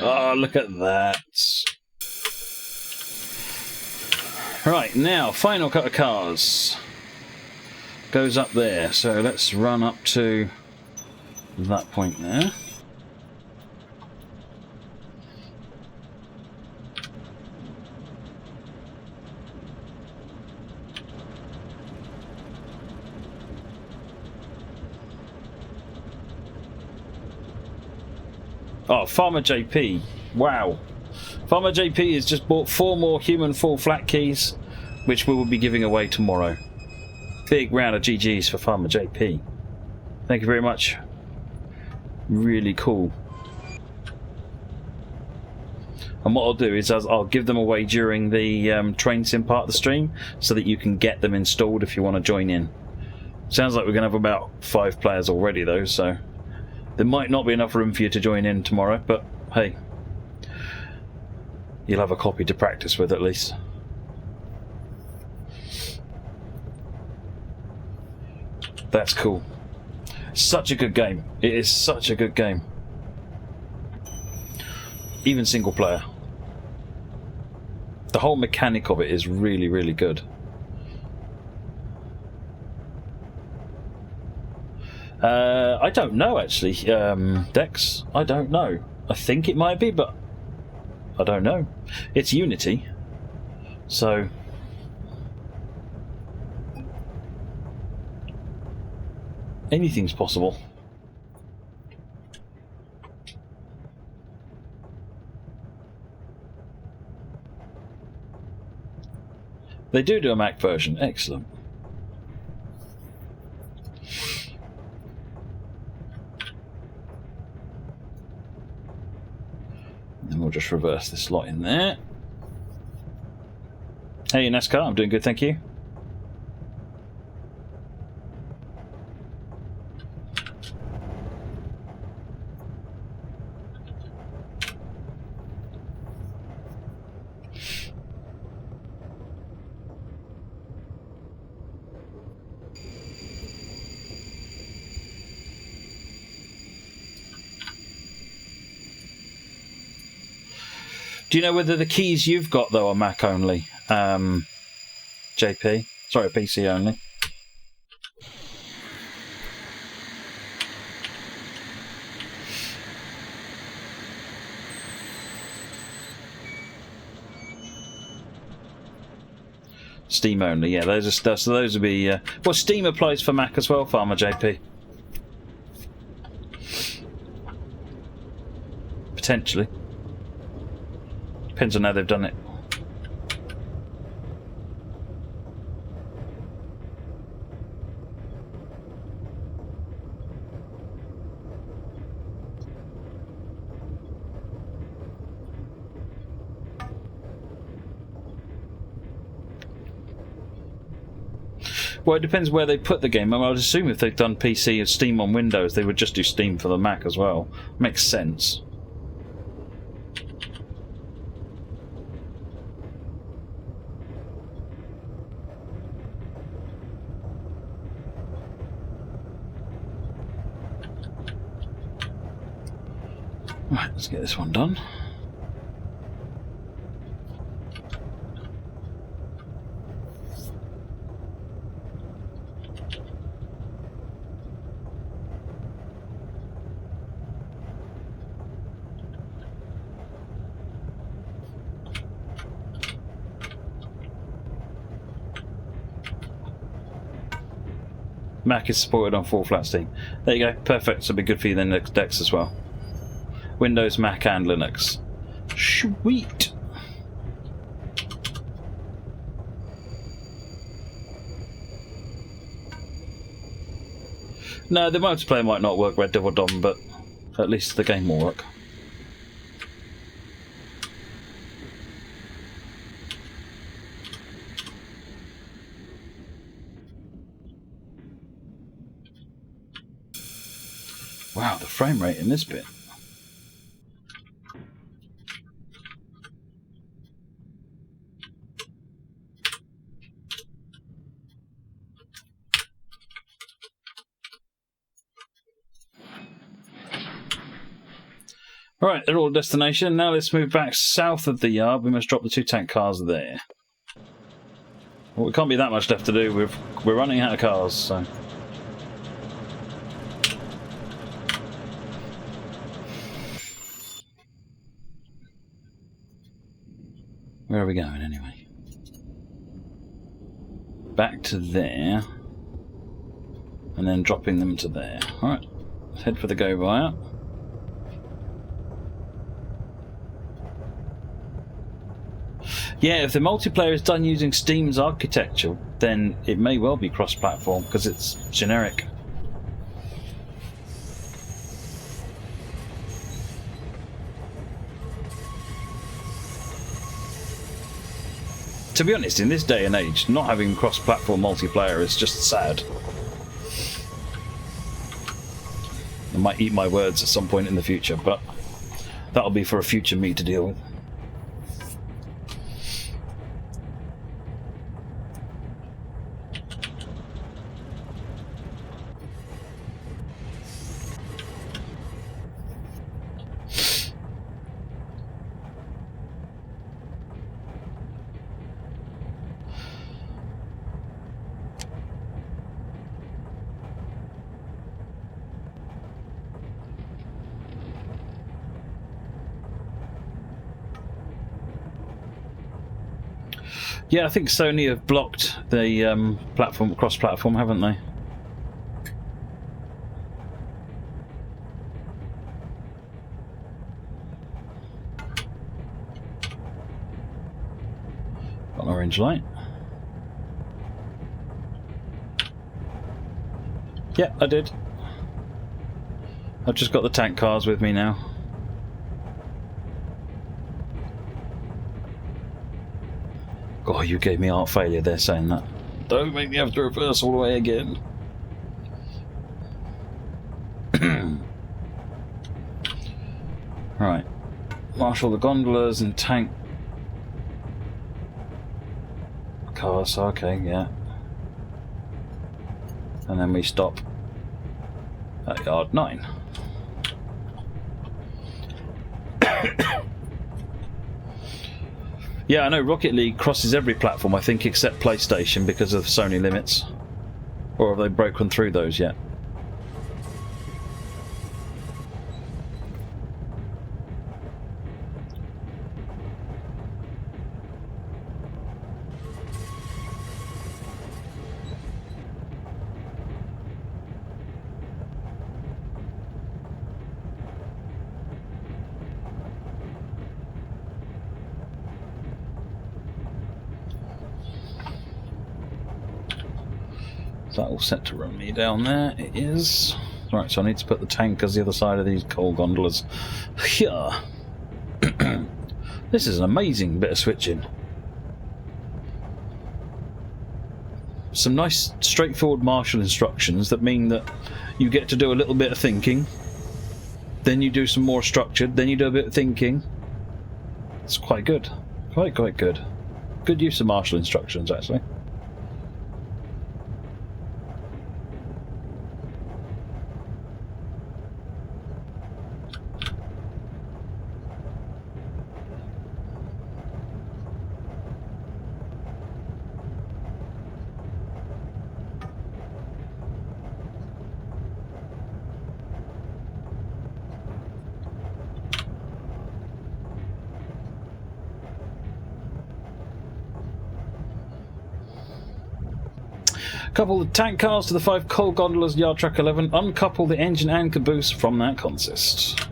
Oh, look at that. Right, now, final cut of cars. Goes up there, so let's run up to that point there. Oh, Farmer JP. Wow. Farmer JP has just bought 4 more human full flat keys, which we will be giving away tomorrow. Big round of GGs for Farmer JP. Thank you very much. Really cool. And what I'll do is I'll give them away during the train sim part of the stream so that you can get them installed if you want to join in. Sounds like we're going to have about 5 players already though, so there might not be enough room for you to join in tomorrow, but hey, you'll have a copy to practice with at least. That's cool. Such a good game. It is such a good game. Even single player. The whole mechanic of it is really, really good. I don't know actually, Dex. I don't know. I think it might be, but I don't know. It's Unity, so anything's possible. They do a Mac version. Excellent. Then we'll just reverse this lot in there. Hey, NASCAR, I'm doing good, thank you. Do you know whether the keys you've got, though, are Mac only? JP? Sorry, PC only. Steam only, yeah. Those would be. Well, Steam applies for Mac as well, Farmer JP. Potentially. Depends on how they've done it. Well, it depends where they put the game. I would assume if they've done PC and Steam on Windows, they would just do Steam for the Mac as well. Makes sense. Right, let's get this one done. Mac is supported on full flat Steam. There you go, perfect. So it'll be good for you then next Dex as well. Windows, Mac, and Linux. Sweet. No, the multiplayer might not work, Red Devil Dom, but at least the game will work. Wow, the frame rate in this bit. Right, they're all destination. Now let's move back south of the yard. We must drop the 2 tank cars there. Well, it can't be that much left to do. We're running out of cars, so. Where are we going anyway? Back to there. And then dropping them to there. Alright, let's head for the go via. Yeah, if the multiplayer is done using Steam's architecture, then it may well be cross-platform because it's generic. To be honest, in this day and age, not having cross-platform multiplayer is just sad. I might eat my words at some point in the future, but that'll be for a future me to deal with. Yeah, I think Sony have blocked the platform, cross-platform, haven't they? Got an orange light. Yeah, I did. I've just got the tank cars with me now. God, you gave me heart failure there saying that. Don't make me have to reverse all the way again. Right. Marshal the gondolas and tank cars, okay, yeah. And then we stop at yard 9. Yeah, I know Rocket League crosses every platform, I think, except PlayStation because of Sony limits. Or have they broken through those yet? Is that all set to run me down there? It is. Right, so I need to put the tankers the other side of these coal gondolas. Here. This is an amazing bit of switching. Some nice straightforward martial instructions that mean that you get to do a little bit of thinking, then you do some more structured, then you do a bit of thinking. It's quite good. Quite good. Good use of martial instructions, actually. Couple the tank cars to the 5 coal gondolas, yard track 11. Uncouple the engine and caboose from that consist.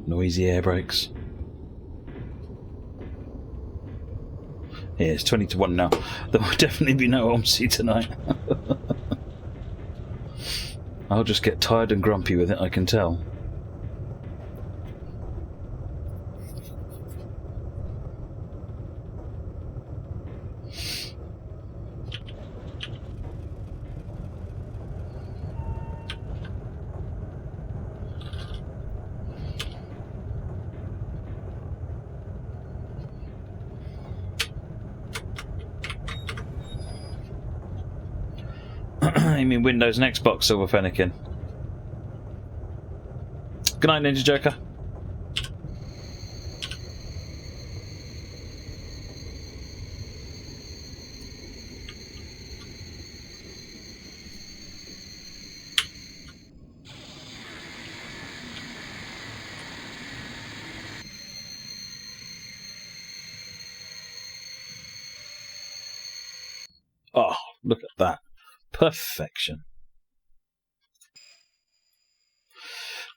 Noisy air brakes. Yeah, it's 20 to 1 now. There will definitely be no OMSI tonight. I'll just get tired and grumpy with it, I can tell. You mean Windows and Xbox, Silver Fennekin? Good night, Ninja Joker. Oh, look at that. Perfection.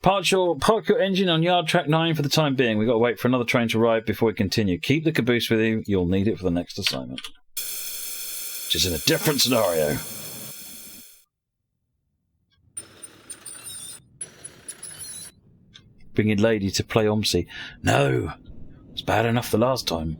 Park your engine on yard track 9 for the time being. We've got to wait for another train to arrive before we continue. Keep the caboose with you. You'll need it for the next assignment. Which is in a different scenario. Bringing lady to play OMSI. No. It's bad enough the last time.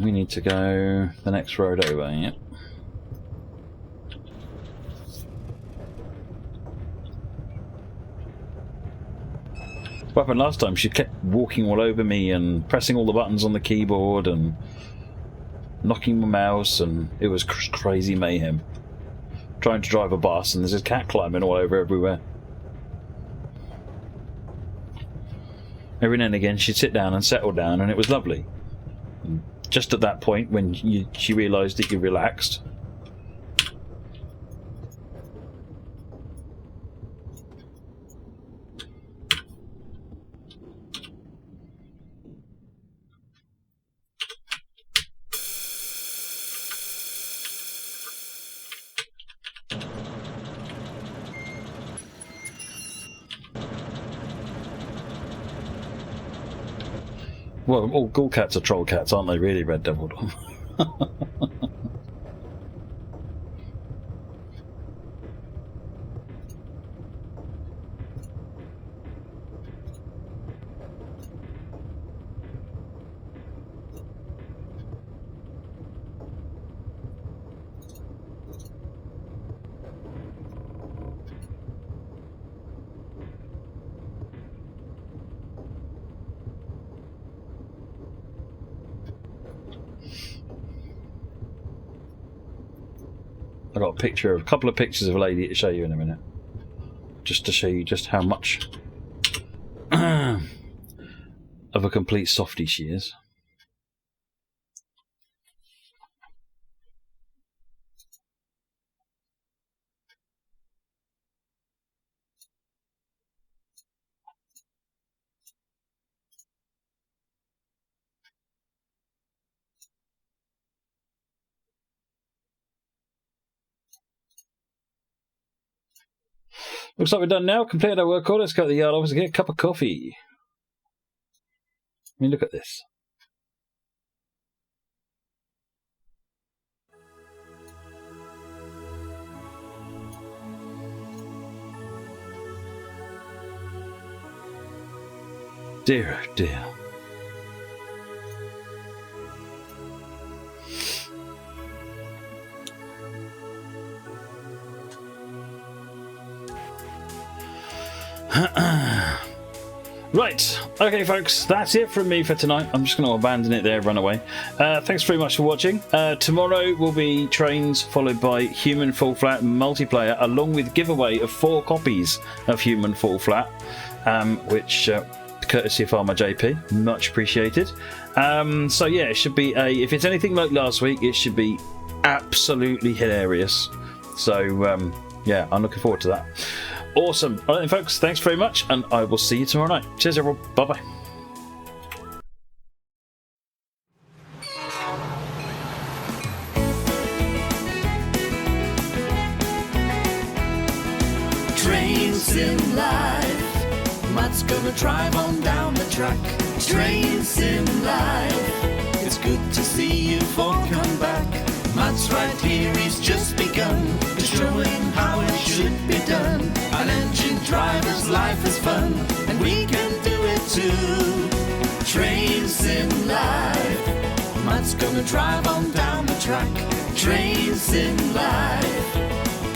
We need to go the next road over, yep. What happened last time? She kept walking all over me and pressing all the buttons on the keyboard and knocking my mouse, and it was crazy mayhem. Trying to drive a bus and there's this cat climbing all over everywhere. Every now and again she'd sit down and settle down and it was lovely. And just at that point when she realised that you relaxed, Well, all ghoul cats are troll cats, aren't they? Really, Red Devil. I got a couple of pictures of a lady to show you in a minute, just to show you just how much of a complete softie she is. Looks like we're done now. Completed our work order. Let's go to the yard office and get a cup of coffee. I mean, look at this. Dear, oh dear. Right, okay folks, that's it from me for tonight. I'm just going to abandon it there, run away. Thanks very much for watching. Tomorrow will be trains followed by Human Fall Flat multiplayer, along with giveaway of 4 copies of Human Fall Flat, which courtesy of Farmer JP, much appreciated. So yeah, it should be if it's anything like last week, it should be absolutely hilarious. So yeah, I'm looking forward to that. Awesome. All right then folks, thanks very much, and I will see you tomorrow night. Cheers everyone, bye bye. Train Sim Live, Matt's gonna drive on down the track. Train Sim Live, it's good to see you've all come back. Matt's right here, he's just begun to showing how it should be done. An engine driver's life is fun, and we can do it too. Train Sim Live, Matt's gonna drive on down the track. Train Sim Live.